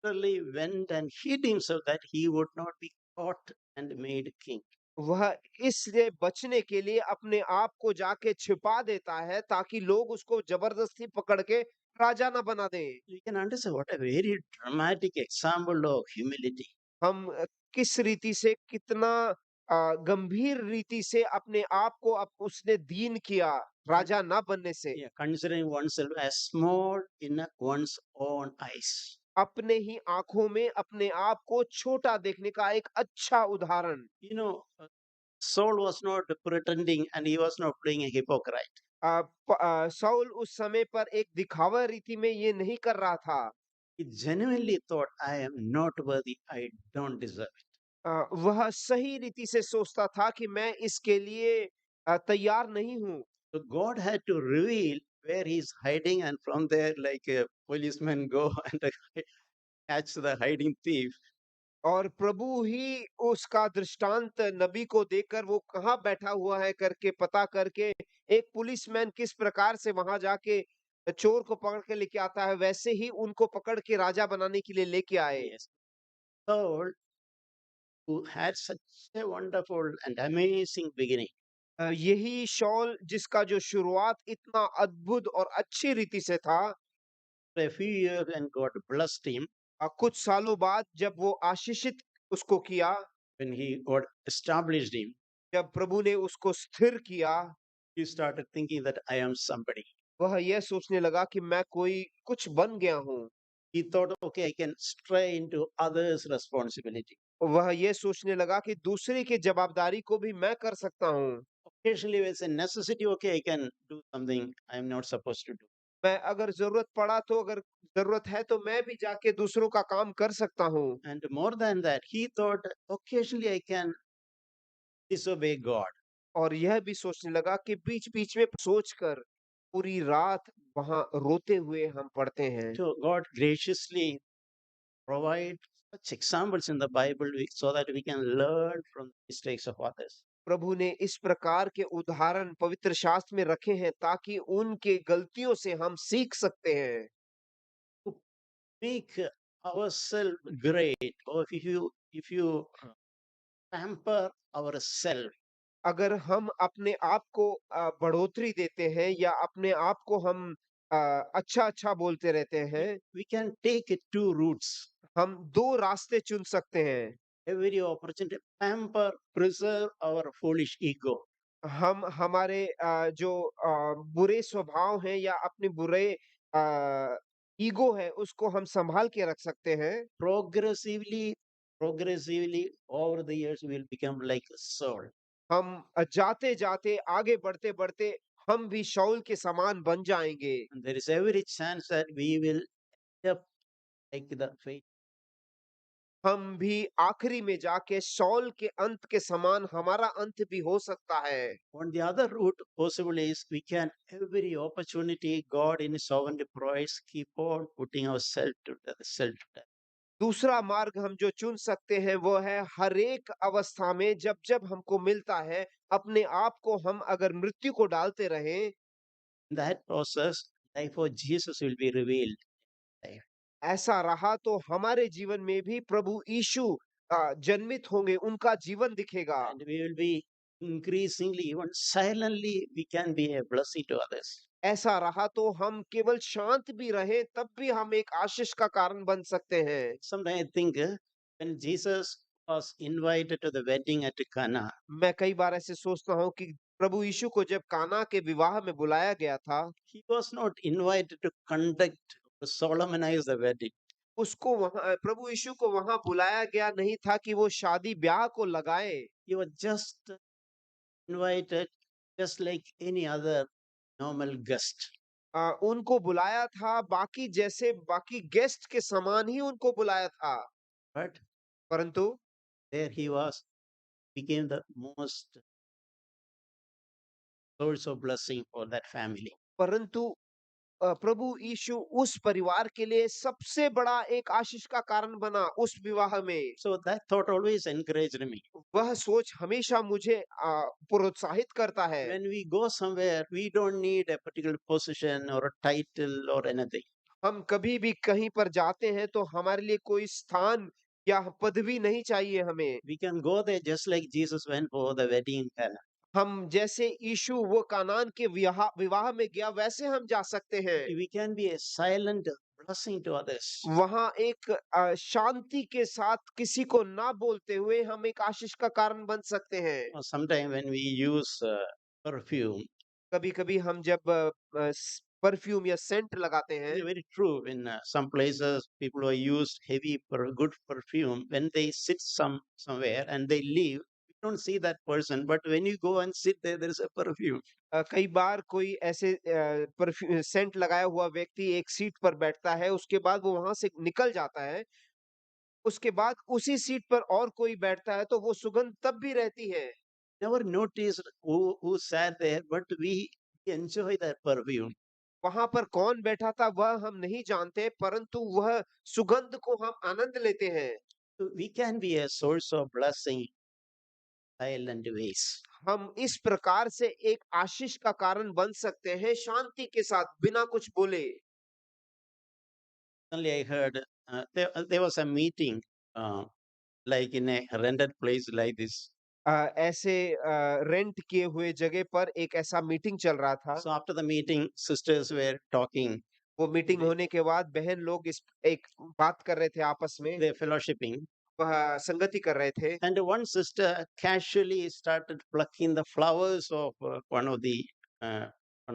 Literally went and hid himself that he would not be caught and made king. वह इसलिए बचने के लिए अपने आप को जाके छिपा देता है, ताकि लोग उसको जबरदस्ती पकड़ के राजा ना बना दें। You can understand what a very dramatic example of humility. हम किस रीति से कितना गंभीर रीति से अपने आप को उसने दीन किया Con- राजा ना बनने से। Yeah, considering oneself as small in one's own eyes. अपने ही आँखों में अपने आप को छोटा देखने का एक अच्छा उदाहरण। Saul was not pretending and he was not playing a hypocrite. शाऊल उस समय पर एक दिखावा रीति में ये नहीं कर रहा था। He genuinely thought, I am not worthy, I don't deserve it. वह सही रीति से सोचता था कि मैं इसके लिए तैयार नहीं हूँ। So God had to reveal where he's hiding, and from there, like a policeman go and catch the hiding thief. और प्रभु ही उसका दृष्टांत नबी को देकर वो कहाँ बैठा हुआ है करके पता करके, एक पुलिसमैन किस प्रकार से वहां जाके चोर को पकड़ के लेके आता है, वैसे ही उनको पकड़ के राजा बनाने के लिए लेके आए। Yes. Saul, who had such a wonderful and amazing beginning, यही शाऊल जिसका जो शुरुआत इतना अद्भुत और अच्छी रीति से था, for a few years and God blessed him, कुछ सालों बाद जब वो आशीषित उसको किया, when God established him, जब प्रभु ने उसको स्थिर किया, he started thinking that I am somebody. वह यह सोचने लगा कि मैं कोई कुछ बन गया हूँ। He thought, okay, I can stray into others' responsibility. वह ये सोचने लगा कि दूसरे की जवाबदारी को भी मैं कर सकता हूँ। Occasionally, when it's a necessity, okay, I can do something I am not supposed to do. मैं अगर ज़रूरत पड़ा तो अगर ज़रूरत है तो मैं भी जाके दूसरों का काम कर सकता हूँ। And more than that, he thought, occasionally I can disobey God. और यह भी सोचने लगा कि बीच-बीच में सोचकर पूरी रात वहाँ रोते हुए हम पढ़ते हैं। So God graciously provide such examples in the Bible so that we can learn from the mistakes of others. प्रभु ने इस प्रकार के उदाहरण पवित्र शास्त्र में रखे हैं, ताकि उनके गलतियों से हम सीख सकते हैं। To make ourselves great, or if you pamper ourselves, अगर हम अपने आप को बढ़ोतरी देते हैं या अपने आप को हम अच्छा-अच्छा बोलते रहते We हैं। we can take it two routes. हम 2 रास्ते चुन सकते हैं। Every opportunity pamper, preserve our foolish ego. हम हमारे जो बुरे स्वभाव हैं या अपने बुरे ईगो है उसको हम सँभाल के रख सकते हैं। Progressively over the years will become like Saul. हम जाते-जाते आगे बढ़ते-बढ़ते हम भी शाऊल के समान बन जाएँगे। And there is every chance that we will end up like the faith. हम भी आखिरी में जाके शाऊल के अंत के समान हमारा अंत भी हो सकता है। On the other route, possible is we can every opportunity God in His sovereign provides keep on putting ourselves to the self to death. दूसरा मार्ग हम जो चुन सकते हैं वो है हर एक अवस्था में जब-जब हमको मिलता है, अपने आप को हम अगर मृत्यु को डालते रहें, In that process, life of Jesus will be revealed. Life. ऐसा रहा तो हमारे जीवन में भी प्रभु यीशु जन्मित होंगे, उनका जीवन दिखेगा। And we will be increasingly, even silently, we can be a blessing to others. ऐसा रहा तो हम केवल शांत भी रहें, तब भी हम एक आशीष का कारण बन सकते हैं। Sometimes I think when Jesus was invited to the wedding at Cana, मैं कई बार ऐसे सोचता हूँ कि प्रभु यीशु को जब काना के विवाह में बुलाया गया था, he was not invited to conduct or solemnize the wedding. उसको वहाँ प्रभु यीशु को वहाँ बुलाया गया नहीं था कि वो शादी-ब्याह को लगाए। He was just invited, just like any other normal guest. उनको बुलाया था बाकी जैसे बाकी गेस्ट के समान ही उनको बुलाया था। But परंतु there he was, became the most source of blessing for that family. परंतु प्रभु यीशु उस परिवार के लिए सबसे बड़ा एक आशीष का कारण बना उस विवाह में। So that thought always encouraged me. वह सोच हमेशा मुझे प्रोत्साहित करता है। When we go somewhere, we don't need a particular position or a title or anything. हम कभी भी कहीं पर जाते हैं तो हमारे लिए कोई स्थान या पदवी नहीं चाहिए हमें। We can go there just like Jesus went for the wedding in Cana. हम जैसे यीशु वो कानान के विवाह में गया वैसे हम जा सकते हैं। We can be a silent blessing to others. वहाँ एक शांति के साथ किसी को ना बोलते हुए हम एक आशीष का कारण बन सकते हैं। Or sometime when we use perfume, कभी-कभी हम जब परफ्यूम या सेंट लगाते हैं, it's very true. In some places, people who use heavy, good perfume, when they sit somewhere and they leave, you don't see that person. But when you go and sit there, there is a perfume. कई बार कोई ऐसे Saint लगाया हुआ व्यक्ति एक seat पर बैठता है, उसके बाद वो वहाँ से निकल जाता है। उसके बाद उसी सीट पर और कोई बैठता है, तो वो सुगंध तब भी रहती है। Never noticed who sat there, but we enjoy that perfume. वहाँ पर कौन बैठा था वह हम नहीं जानते, परंतु वह सुगंध को हम आनंद लेते हैं। So we can be a source of blessing, silent ways. हम इस प्रकार से एक आशीष का कारण बन सकते हैं शांति के साथ, बिना कुछ बोले। Suddenly I heard there was a meeting, like in a rented place like this. ऐसे रेंट किए हुए जगह पर एक ऐसा मीटिंग चल रहा था। So after the meeting, sisters were talking, वो मीटिंग they, होने के बाद बहन लोग इस एक बात कर रहे थे आपस में, they fellowshipping, वह संगति कर रहे थे। and one sister casually started plucking the flowers of uh, one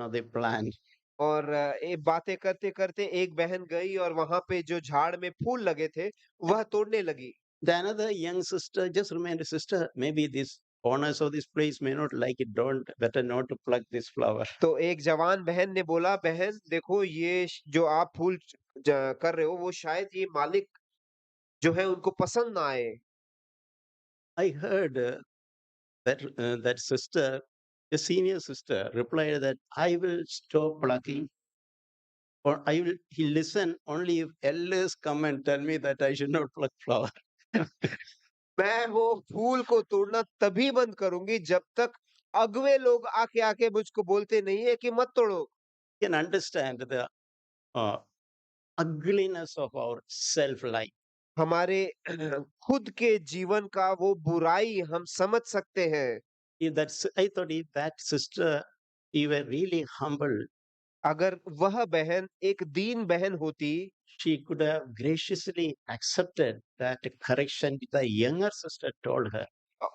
of the plant. और ये बातें करते-करते एक बहन गई और वहाँ पे जो झाड़ में फूल लगे थे, वह तोड़ने लगी। The another young sister just reminded, sister, maybe these owners of this place may not like it. Don't better not to pluck this flower. तो एक जवान बहन ने बोला, "बहन देखो ये जो आप फूल कर रहे हो वो शायद ये मालिक जो है उनको पसंद ना आए।" I heard that sister, the senior sister, replied that I will stop plucking, or I will he listen only if elders come and tell me that I should not pluck flower. मैं वो फूल को तोड़ना तभी बंद करूँगी जब तक अगुवे लोग आके-आके मुझको बोलते नहीं है कि मत तोड़ो। Can understand the uh, ugliness of our self life. हमारे खुद के जीवन का वो बुराई हम समझ सकते हैं। If I thought if that sister, he were really humble, अगर वह बहन एक दीन बहन होती, she could have graciously accepted that correction the younger sister told her.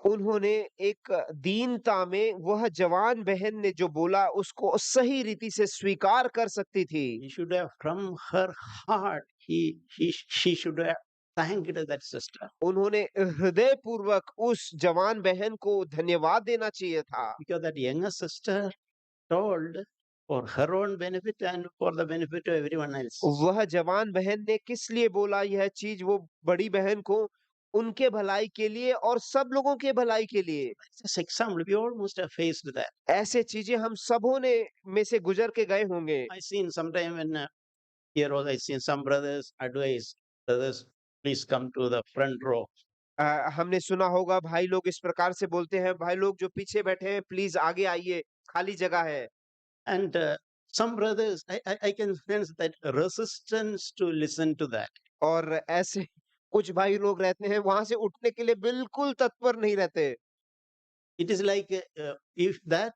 उन्होंने एक दीनता में वह जवान बहन ने जो बोला उसको सही रीति से स्वीकार कर सकती थी। He should have, from her heart, she should have thanked that sister उन्होंने हृदयपूर्वक उस जवान बहन को धन्यवाद देना चाहिए था, because that younger sister told for her own benefit and for the benefit of everyone else. वह जवान बहन ने किस लिए बोला यह चीज वो बड़ी बहन को, उनके भलाई के लिए और सब लोगों के भलाई के लिए। This example, we all must have faced that. ऐसे चीजें हम सबों ने में से गुजर के गए होंगे। I seen sometime when here also I seen some brothers advise brothers, please come to the front row. हमने सुना होगा भाई लोग इस प्रकार से बोलते हैं, भाई लोग जो पीछे बैठे हैं प्लीज आगे आइए, खाली जगह है। And some brothers, I can sense that resistance to listen to that. और ऐसे कुछ भाई लोग रहते हैं वहां से उठने के लिए बिल्कुल तत्पर नहीं रहते। It is like if that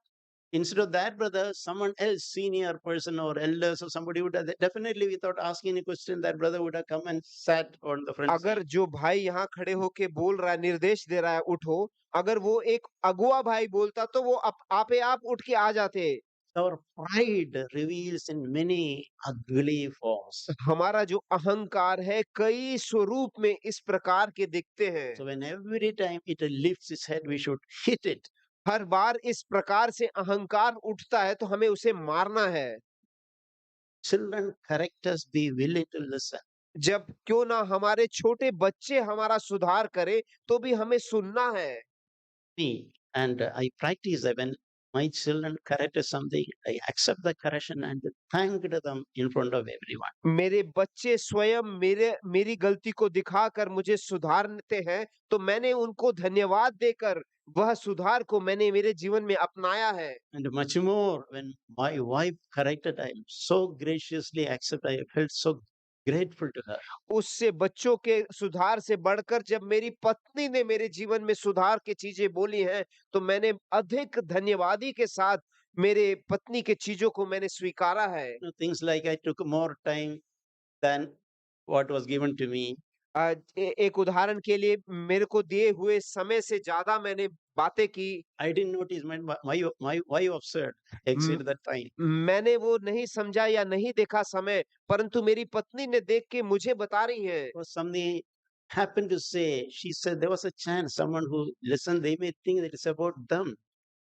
instead of that brother, someone else, senior person or elders or somebody would have definitely without asking any question, that brother would have come and sat on the front seat. अगर जो भाई यहाँ खड़े होके बोल रहा है, निर्देश दे रहा है उठो, अगर वो एक अगुआ भाई बोलता तो वो आपे आप उठ के आ जाते। Our pride reveals in many ugly forms. हमारा जो अहंकार है कई स्वरूप में इस प्रकार के दिखते हैं। So when every time it lifts its head, we should hit it. हर बार इस प्रकार से अहंकार उठता है तो हमें उसे मारना है। Children correct us, be willing to listen. जब क्यों ना हमारे छोटे बच्चे हमारा सुधार करे तो भी हमें सुनना है। Me and I practice that when my children correct something, I accept the correction and thank them in front of everyone. मेरे बच्चे स्वयं मेरी गलती को दिखाकर मुझे सुधारते हैं तो मैंने उनको धन्यवाद देकर वह सुधार को मैंने मेरे जीवन में अपनाया है। And much more when my wife corrected, I so graciously accept. I felt so grateful to her. उससे बच्चों के सुधार से बढ़कर जब मेरी पत्नी ने मेरे जीवन में सुधार की चीजें बोली हैं तो मैंने अधिक धन्यवादी के साथ मेरे पत्नी के चीजों को मैंने स्वीकारा है। Things like I took more time than what was given to me. एक उदाहरण के लिए मेरे को दिए हुए समय से ज्यादा मैंने बातें की। I didn't notice my wife observed exceed that time. मैंने वो नहीं समझा या नहीं देखा समय, परंतु मेरी पत्नी ने देख के मुझे बता रही है। Was something happened to say. She said there was a chance someone who listened, they may think that it's about them.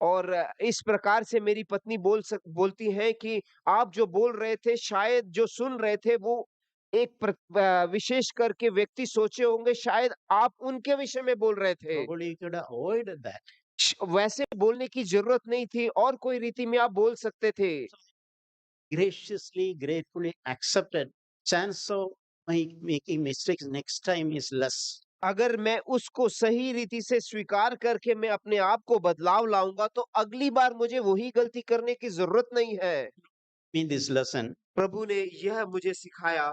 और इस प्रकार से मेरी पत्नी बोलती हैं कि आप जो बोल रहे थे शायद जो सुन रहे थे वो विशेष करके व्यक्ति सोचे होंगे शायद आप उनके विषय में बोल रहे थे। Probably you could have avoided that. वैसे बोलने की जरूरत नहीं थी और कोई रीति में आप बोल सकते थे। Graciously, gratefully accepted. Chance of making mistakes next time is less. अगर मैं उसको सही रीति से स्वीकार करके मैं अपने आप को बदलाव लाऊंगा तो अगली बार मुझे वही गलती करने की जरूरत नहीं है। In this lesson, प्रभु ने यह मुझे सिखाया,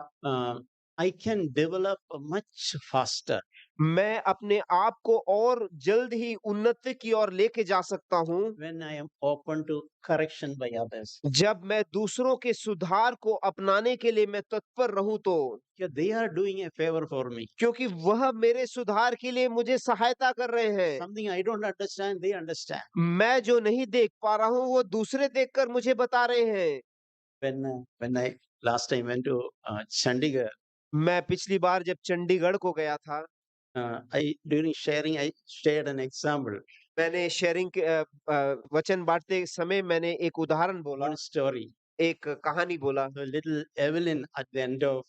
I can develop much faster मैं अपने आप को और जल्द ही उन्नति की ओर लेके जा सकता हूँ when I am open to correction by others. जब मैं दूसरों के सुधार को अपनाने के लिए मैं तत्पर रहूं तो, Yeah, they are doing a favor for me. क्योंकि वह मेरे सुधार के लिए मुझे सहायता कर रहे हैं। Something I don't understand, they understand. मैं जो नहीं देख पा रहा हूँ वो दूसरे देखकर मुझे बता रहे हैं। When I last time went to Chandigarh, मैं पिछली बार जब चंडीगढ़ को गया था, during sharing I shared an example, मैंने शेयरिंग के वचन बांटते समय मैंने एक उदाहरण बोला, one story. एक कहानी बोला। The little Evelyn at the end of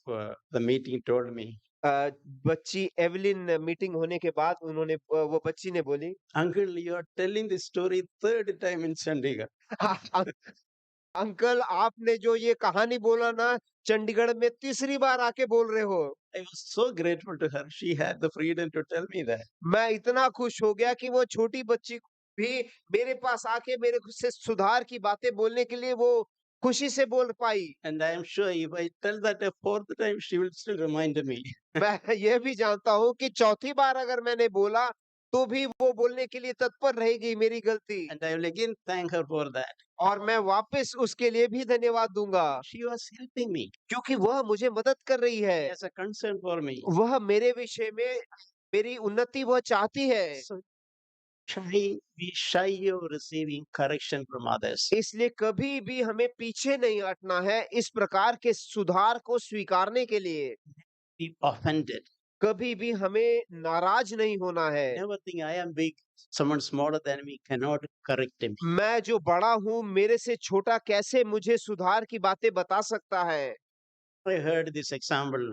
the meeting told me, बच्ची एवलिन मीटिंग होने के बाद वो बच्ची ने बोली, Uncle, you are telling this story third time in Chandigarh. Uncle आपने जो ये कहानी बोला ना चंडीगढ़ में तीसरी बार आके बोल रहे हो। I was so grateful to her. She had the freedom to tell me that. मैं इतना खुश हो गया कि वो छोटी बच्ची भी मेरे पास आके मेरे से सुधार की बातें बोलने के लिए वो खुशी से बोल पाई। And I am sure if I tell that a fourth time, she will still remind me. मैं ये भी जानता हूँ कि चौथी बार अगर मैंने बोला तो भी वो बोलने के लिए तत्पर रहेगी मेरी गलती, and I will again thank her for that. और मैं वापस उसके लिए भी धन्यवाद दूँगा, She was helping me. क्योंकि वह मुझे मदद कर रही She है। has a concern for me. वह मेरे विषय में मेरी उन्नति वह चाहती है। So be shy of receiving correction from others. इसलिए कभी भी हमें पीछे नहीं हटना है इस प्रकार के सुधार को स्वीकारने के लिए। Be offended. कभी भी हमें नाराज नहीं होना है। Never think I am big. Someone smaller than me cannot correct me. मैं जो बड़ा हूँ, मेरे से छोटा कैसे मुझे सुधार की बातें बता सकता है। I heard this example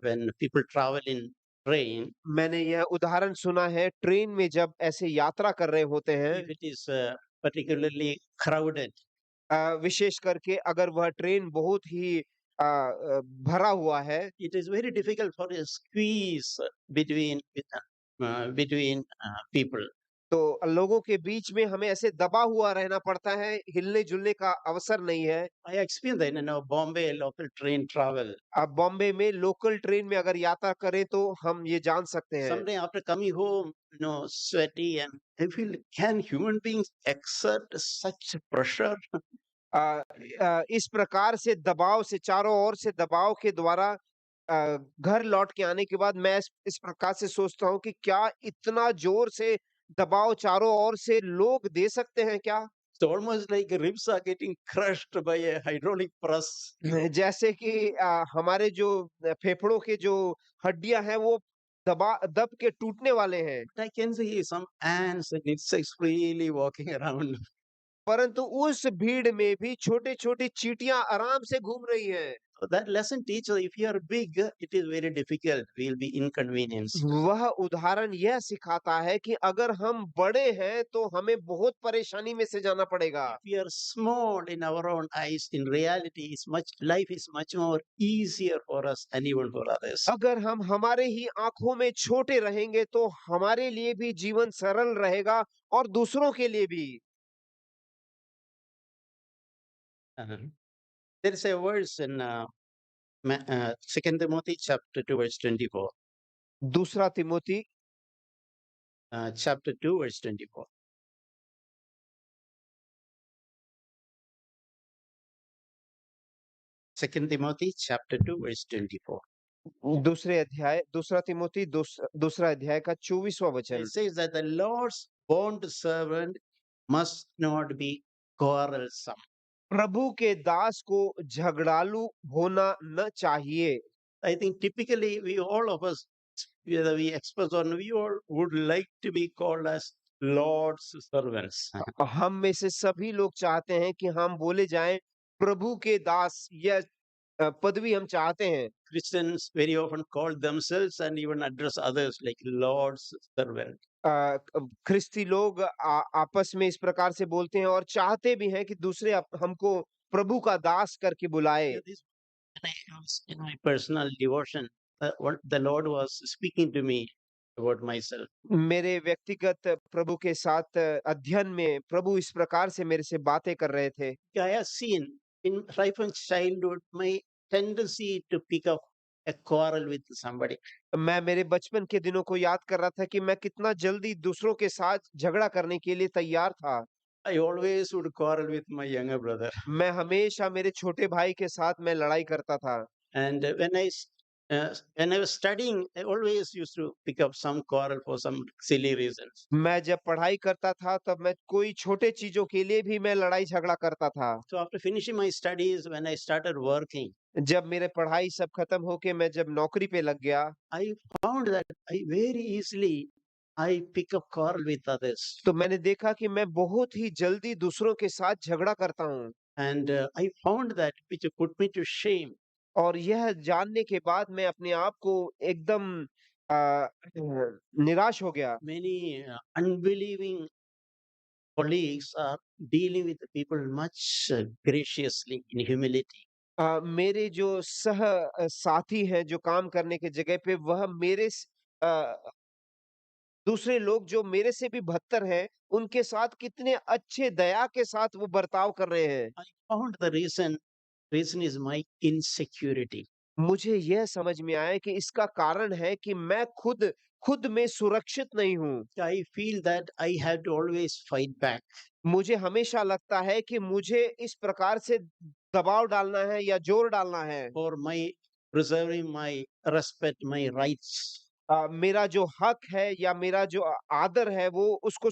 when people travel in train. मैंने यह उदाहरण सुना है, ट्रेन में जब ऐसे यात्रा कर रहे होते हैं, If it is particularly crowded, विशेष करके अगर वह ट्रेन बहुत ही भरा हुआ है, it is very difficult for a squeeze between people. तो लोगों के बीच में हमें ऐसे दबा हुआ रहना पड़ता है, हिलने-जुलने का अवसर नहीं है। I experienced that in Bombay local train travel. अब बॉम्बे में लोकल ट्रेन में अगर यात्रा करें तो हम ये जान सकते हैं। Someday after coming home, sweaty, and I feel, can human beings exert such pressure? इस प्रकार से दबाव से चारों ओर से दबाव के द्वारा घर लौट के आने के बाद मैं इस प्रकार से सोचता हूँ कि क्या इतना जोर से दबाव चारों ओर से लोग दे सकते हैं क्या? It's almost like ribs are getting crushed by a hydraulic press. जैसे कि हमारे जो फेफड़ों के जो हड्डियां हैं वो दब के टूटने वाले हैं। But I can see some ants and insects freely walking around. परंतु उस भीड़ में भी छोटी-छोटी चींटियां आराम से घूम रही हैं। So that lesson teaches if you are big, it is very difficult. We'll be inconvenienced. वह उदाहरण यह सिखाता है कि अगर हम बड़े हैं तो हमें बहुत परेशानी में से जाना पड़ेगा। If we are small in our own eyes, in reality, life is much more easier for us and even for others. अगर हम हमारे ही आँखों में छोटे रहेंगे तो हमारे लिए भी जीवन सरल रहेगा और दूसरों के लिए भी। Uh, there is a verse in 2 Timothy chapter 2 verse 24. दूसरा Timothy Chapter 2 verse 24. Second Timothy chapter 2 verse 24. दूसरा तिमोथी दूसरा अध्याय का 24वां वचन। It says that the Lord's bond servant must not be quarrelsome. प्रभु के दास को झगड़ालू होना न चाहिए। I think typically all of us, whether we express or not, we all would like to be called as Lord's servants. हम में से सभी लोग चाहते हैं कि हम बोले जाएं प्रभु के दास, यह पदवी हम चाहते हैं। Christians very often call themselves and even address others like Lord's servant. ख्रिस्ती लोग आपस में इस प्रकार से बोलते हैं और चाहते भी हैं कि दूसरे हमको प्रभु का दास करके बुलाए। This when I was in my personal devotion, what the Lord was speaking to me about myself. मेरे व्यक्तिगत प्रभु के साथ अध्ययन में प्रभु इस प्रकार से मेरे से बातें कर रहे थे। I have seen right from childhood my tendency to pick up a quarrel with somebody. मैं मेरे बचपन के दिनों को याद कर रहा था कि मैं कितना जल्दी दूसरों के साथ झगड़ा करने के लिए तैयार था। I always would quarrel with my younger brother. मैं हमेशा मेरे छोटे भाई के साथ मैं लड़ाई करता था। And when I was studying, I always used to pick up some quarrel for some silly reasons. मैं जब पढ़ाई करता था तब मैं कोई छोटे चीजों के लिए भी मैं लड़ाई झगड़ा करता था। So after finishing my studies, when I started working, जब मेरे पढ़ाई सब खत्म होके मैं जब नौकरी पे लग गया, I found that I very easily I pick up quarrel with others. तो मैंने देखा कि मैं बहुत ही जल्दी दूसरों के साथ झगड़ा करता हूँ। And I found that which put me to shame. और यह जानने के बाद मैं अपने आप को एकदम निराश हो गया। Many unbelieving colleagues are dealing with the people much graciously in humility. मेरे जो साथी हैं जो काम करने की जगह पे वह दूसरे लोग जो मेरे से भी बदतर हैं, उनके साथ कितने अच्छे दया के साथ वो बर्ताव कर रहे हैं। I found the reason is my insecurity. मुझे यह समझ में आया कि इसका कारण है कि मैं खुद खुद में सुरक्षित नहीं हूँ। I feel that I have to always fight back. मुझे हमेशा लगता है कि मुझे इस प्रकार से दबाव डालना है या जोर डालना है। For my preserving my respect, my rights. मेरा जो हक है या मेरा जो आदर है वो उसको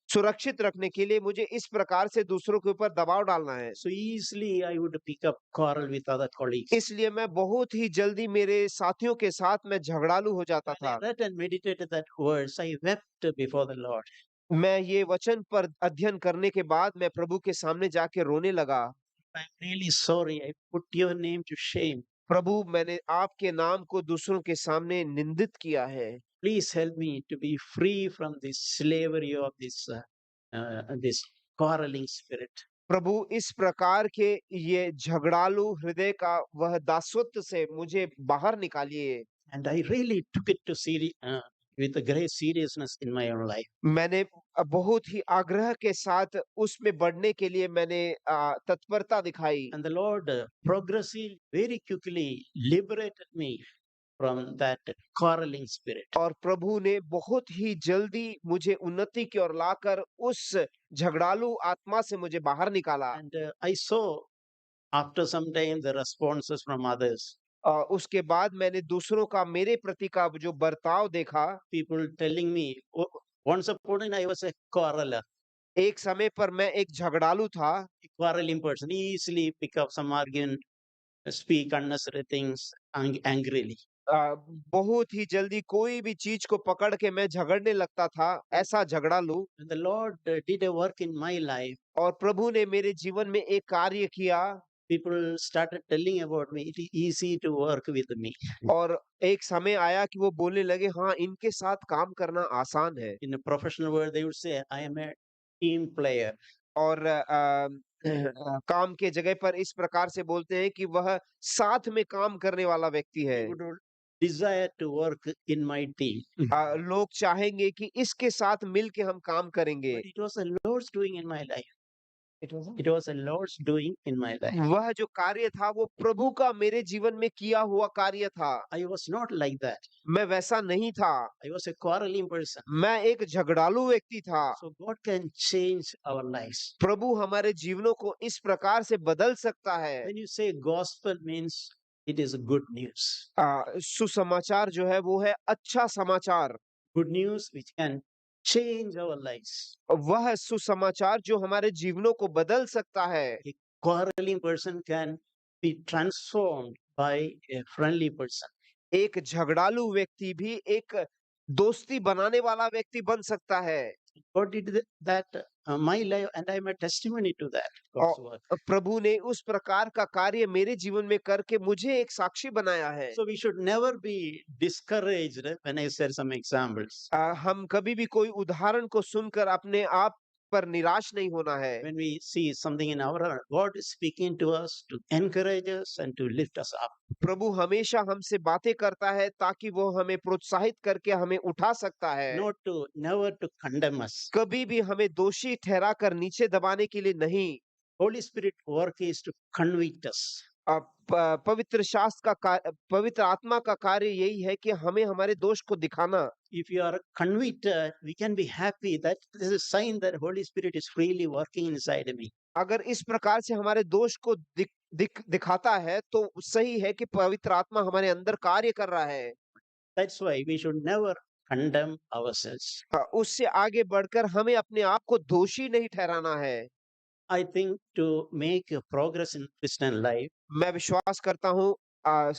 सुरक्षित रखने के लिए मुझे इस प्रकार से दूसरों के ऊपर दबाव डालना है। So easily I would pick up quarrel with other colleagues. इसलिए मैं बहुत ही जल्दी मेरे साथियों के साथ मैं झगड़ालू हो जाता When I था। read and meditated that verse, I wept before the Lord. मैं ये वचन पर अध्ययन करने के बाद मैं प्रभु के सामने जाके रोने लगा। I'm really sorry. I put your name to shame. प्रभु, मैंने आपके नाम को दूसरों के सामने निंदित किया है। Please help me to be free from this slavery of this quarreling spirit. प्रभु, इस प्रकार के ये झगड़ालू हृदय का वह दासत्व से मुझे बाहर निकालिए। And I really took it to with a great seriousness in my own life. मैंने बहुत ही आग्रह के साथ उसमें बढ़ने के लिए मैंने तत्परता दिखाई। And the Lord progressively, very quickly liberated me from that quarreling spirit. और प्रभु ने बहुत ही जल्दी मुझे उन्नति की ओर लाकर उस झगड़ालू आत्मा से मुझे बाहर निकाला। And I saw after some time the responses from others. उसके बाद मैंने दूसरों का मेरे प्रति का जो बर्ताव देखा। People telling me, "Oh, once upon a time I was a quarreler, एक समय पर मैं एक झगड़ालू था। a quarreling person, easily pick up some argument, speak unnecessary things angrily. अ, बहुत ही जल्दी कोई भी चीज को पकड़ के मैं झगड़ने लगता था, ऐसा झगड़ालू। And the Lord did a work in my life. और प्रभु ने मेरे जीवन में एक कार्य किया। People started telling about me. It is easy to work with me. और एक समय आया कि वो बोलने लगे, हाँ, इनके साथ काम करना आसान है। In a professional world, they would say, I am a team player. और काम के जगह पर इस प्रकार से बोलते हैं कि वह साथ में काम करने वाला व्यक्ति है। They would desire to work in my team. लोग चाहेंगे कि इसके साथ मिल के हम काम करेंगे। But it was the Lord's doing in my life. It was It was the Lord's doing in my life. वह जो कार्य था वो प्रभु का मेरे जीवन में किया हुआ कार्य था। I was not like that. मैं वैसा नहीं था। I was a quarreling person. मैं एक झगड़ालू व्यक्ति था। So God can change our lives. प्रभु हमारे जीवनों को इस प्रकार से बदल सकता है। When you say gospel means it is good news. सुसमाचार जो है वो है अच्छा समाचार। Good news which can change our lives. वह सुसमाचार जो हमारे जीवनों को बदल सकता है। A quarreling person can be transformed by a friendly person. एक झगड़ालू व्यक्ति भी एक दोस्ती बनाने वाला व्यक्ति बन सकता है। God did that my life, and I am a testimony to that. God's work. और प्रभु ने उस प्रकार का कार्य मेरे जीवन में करके मुझे एक साक्षी बनाया है। So we should never be discouraged when I share some examples. हम कभी भी कोई उदाहरण को सुनकर अपने आप पर निराश नहीं होना है। When we see something in our heart, God is speaking to us to encourage us and to lift us up. प्रभु हमेशा हमसे बातें करता है ताकि वो हमें प्रोत्साहित करके हमें उठा सकता है। Never to condemn us. कभी भी हमें दोषी ठहरा कर नीचे दबाने के लिए नहीं। Holy Spirit work is to convict us. पवित्र आत्मा का कार्य यही है कि हमें हमारे दोष को दिखाना। If you are convicted, we can be happy that this is a sign that Holy Spirit is freely working inside me. अगर इस प्रकार से हमारे दोष को दिखाता है तो सही है कि पवित्र आत्मा हमारे अंदर कार्य कर रहा है। That's why we should never condemn ourselves. उससे आगे बढ़कर हमें अपने आप को दोषी नहीं ठहराना है। I think to make a progress in Christian life, मैं विश्वास करता हूँ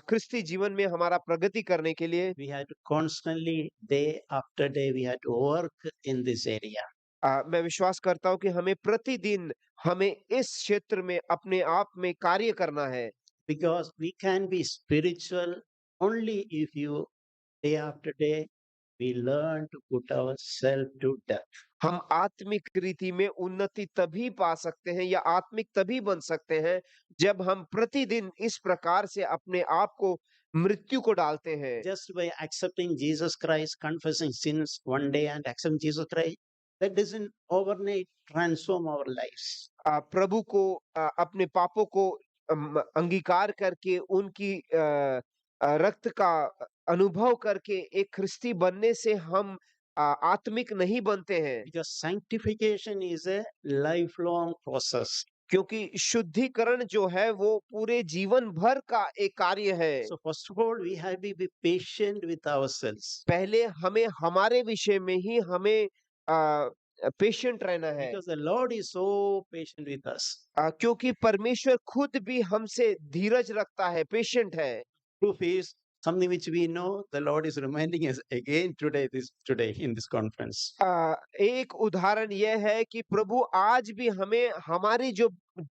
क्रिस्ती जीवन में हमारा प्रगति करने के लिए we have to constantly, day after day, we have to work in this area. मैं विश्वास करता हूँ कि हमें प्रतिदिन हमें इस क्षेत्र में अपने आप में कार्य करना है। Because we can be spiritual only if you, day after day, we learn to put ourselves to death. हम आत्मिक रीति में उन्नति तभी पा सकते हैं या आत्मिक तभी बन सकते हैं जब हम प्रतिदिन इस प्रकार से अपने आप को मृत्यु को डालते हैं। Just by accepting Jesus Christ, confessing sins one day and accepting Jesus Christ, that doesn't overnight transform our lives. प्रभु को अपने पापों को अंगीकार करके उनकी रक्त का अनुभव करके एक ख्रिस्ती बनने से हम आत्मिक नहीं बनते हैं। because sanctification is a lifelong process. क्योंकि शुद्धिकरण जो है वो पूरे जीवन भर का एक कार्य है। So first of all, we have to be patient with ourselves पहले हमें हमारे विषय में ही हमें पेशेंट रहना है। because the Lord is so patient with us. क्योंकि परमेश्वर खुद भी हमसे धीरज रखता है, पेशेंट है। Proof is something which we know. The Lord is reminding us again today in this conference. एक उदाहरण यह है कि प्रभु आज भी हमें हमारी जो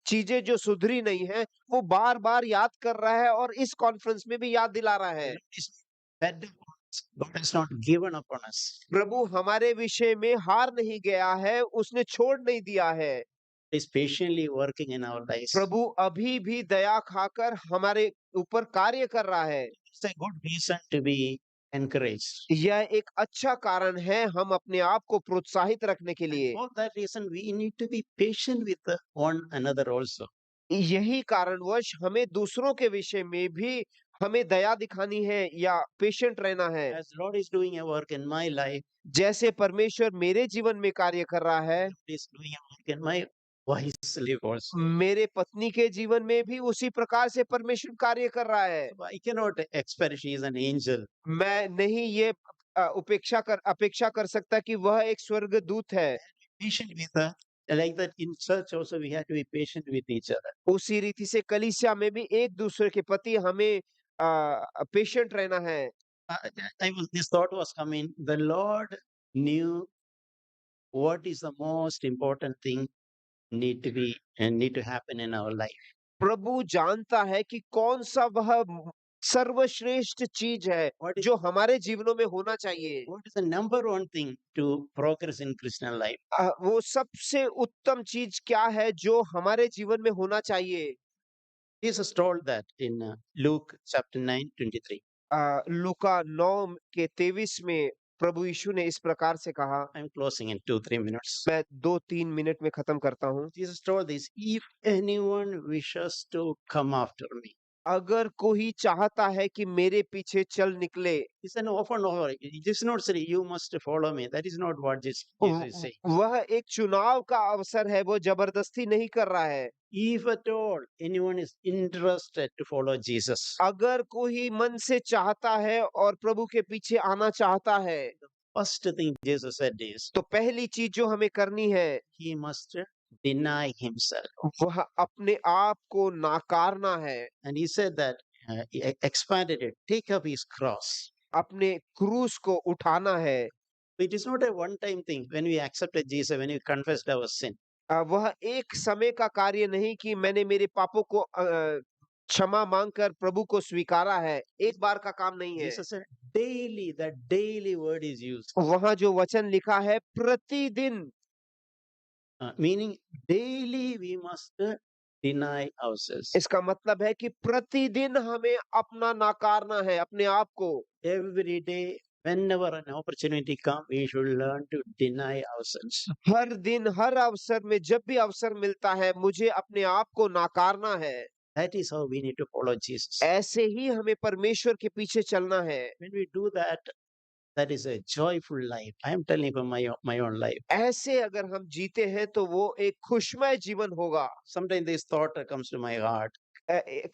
चीजें जो सुधरी नहीं है वो बार बार याद कर रहा है और इस कॉन्फ्रेंस में भी याद दिला रहा The है। Lord is better for us. God has not given up on us. प्रभु हमारे विषय में हार नहीं गया है, उसने छोड़ नहीं दिया है। He is patiently working in our lives. प्रभु अभी भी दया खाकर हमारे ऊपर कार्य कर रहा है। It's a good reason to be encouraged. यह एक अच्छा कारण है हम अपने आप को प्रोत्साहित रखने के And लिए। for that reason, we need to be patient with one another also. यही कारणवश हमें दूसरों के विषय में भी हमें दया दिखानी है या पेशेंट रहना है। As Lord is doing a work in my life, जैसे परमेश्वर मेरे जीवन में कार्य कर रहा है, Lord is doing a work in my wife's life also. मेरे पत्नी के जीवन में भी उसी प्रकार से परमेश्वर कार्य कर रहा है। So I cannot expect she is an angel. मैं नहीं ये अपेक्षा कर सकता कि वह एक स्वर्गदूत है। Patient with her. Like that in church also we have to be patient with each other. उसी रीति से कलीसिया में भी एक दूसरे के प्रति हमें पेशेंट रहना है। This thought was coming. The Lord knew what is the most important thing need to happen in our life. प्रभु जानता है कि कौन सा वह सर्वश्रेष्ठ चीज है What is जो हमारे जीवनों में होना चाहिए। what is the number one thing to progress in Christian life? वो सबसे उत्तम चीज क्या है जो हमारे जीवन में होना चाहिए। Jesus told that in Luke chapter 9:23. लूका 9 के 23 में प्रभु यीशु ने इस प्रकार से कहा। I'm closing in 2-3 minutes. मैं 2-3 मिनट में खत्म करता हूँ। Jesus told this, if anyone wishes to come after me. अगर कोई चाहता है कि मेरे पीछे चल निकले, It's an offer. It is not saying you must follow me. That is not what Jesus is saying. वह एक चुनाव का अवसर है, वो जबरदस्ती नहीं कर रहा है। If at all anyone is interested to follow Jesus, अगर कोई मन से चाहता है और प्रभु के पीछे आना चाहता है, first thing Jesus said is तो पहली चीज जो हमें करनी है, he must deny himself. वह अपने आप को नाकारना है। And he said that he expanded it. Take up his cross. अपने क्रूस को उठाना है। It is not a one-time thing when we accepted Jesus, when we confessed our sin. वह एक समय का कार्य नहीं कि मैंने मेरे पापों को क्षमा मांगकर प्रभु को स्वीकारा है, एक बार का काम नहीं है। Jesus said daily, that daily word is used. वहाँ जो वचन लिखा है प्रतिदिन, Meaning daily we must deny ourselves. इसका मतलब है कि प्रतिदिन हमें अपना नाकारना है, अपने आप को। Every day, whenever an opportunity comes, we should learn to deny ourselves. हर दिन हर अवसर में जब भी अवसर मिलता है मुझे अपने आप को नाकारना है। That is how we need to follow Jesus. ऐसे ही हमें परमेश्वर के पीछे चलना है। When we do that, that is a joyful life. I am telling you from my own life. ऐसे अगर हम जीते हैं तो वो एक खुशमय जीवन होगा। Sometimes this thought comes to my heart.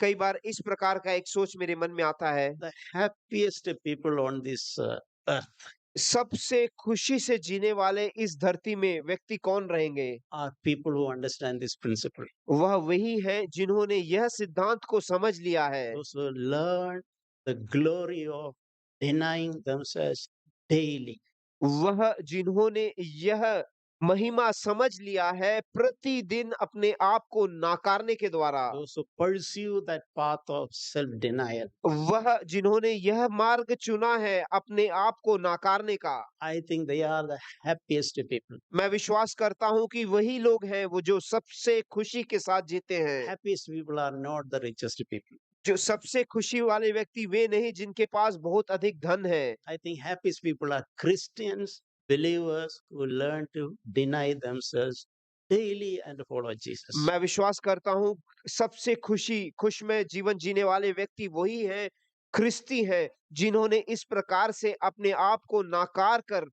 कई बार इस प्रकार का एक सोच मेरे मन में आता है। The happiest people on this earth सबसे खुशी से जीने वाले इस धरती में व्यक्ति कौन रहेंगे? are people who understand this principle. वह वही है जिन्होंने यह सिद्धांत को समझ लिया है। Those who learn the glory of denying themselves daily. वह जिन्होंने यह महिमा समझ लिया है प्रतिदिन अपने आप को नाकारने के द्वारा। Those who pursue that path of self-denial. वह जिन्होंने यह मार्ग चुना है अपने आप को नाकारने का। I think they are the happiest people. मैं विश्वास करता हूँ कि वही लोग हैं वो जो सबसे खुशी के साथ जीते हैं। Happiest people are not the richest people. जो सबसे खुशी वाले व्यक्ति वे नहीं जिनके पास बहुत अधिक धन है। I think happiest people are Christians, believers who learn to deny themselves daily and follow Jesus. मैं विश्वास करता हूँ सबसे खुशमय जीवन जीने वाले व्यक्ति वही हैं, ख्रिस्ती हैं, जिन्होंने इस प्रकार से अपने आप को नाकार कर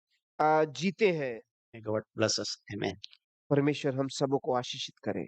जीते हैं। May God bless us. Amen. परमेश्वर हम सबों को आशीषित करे।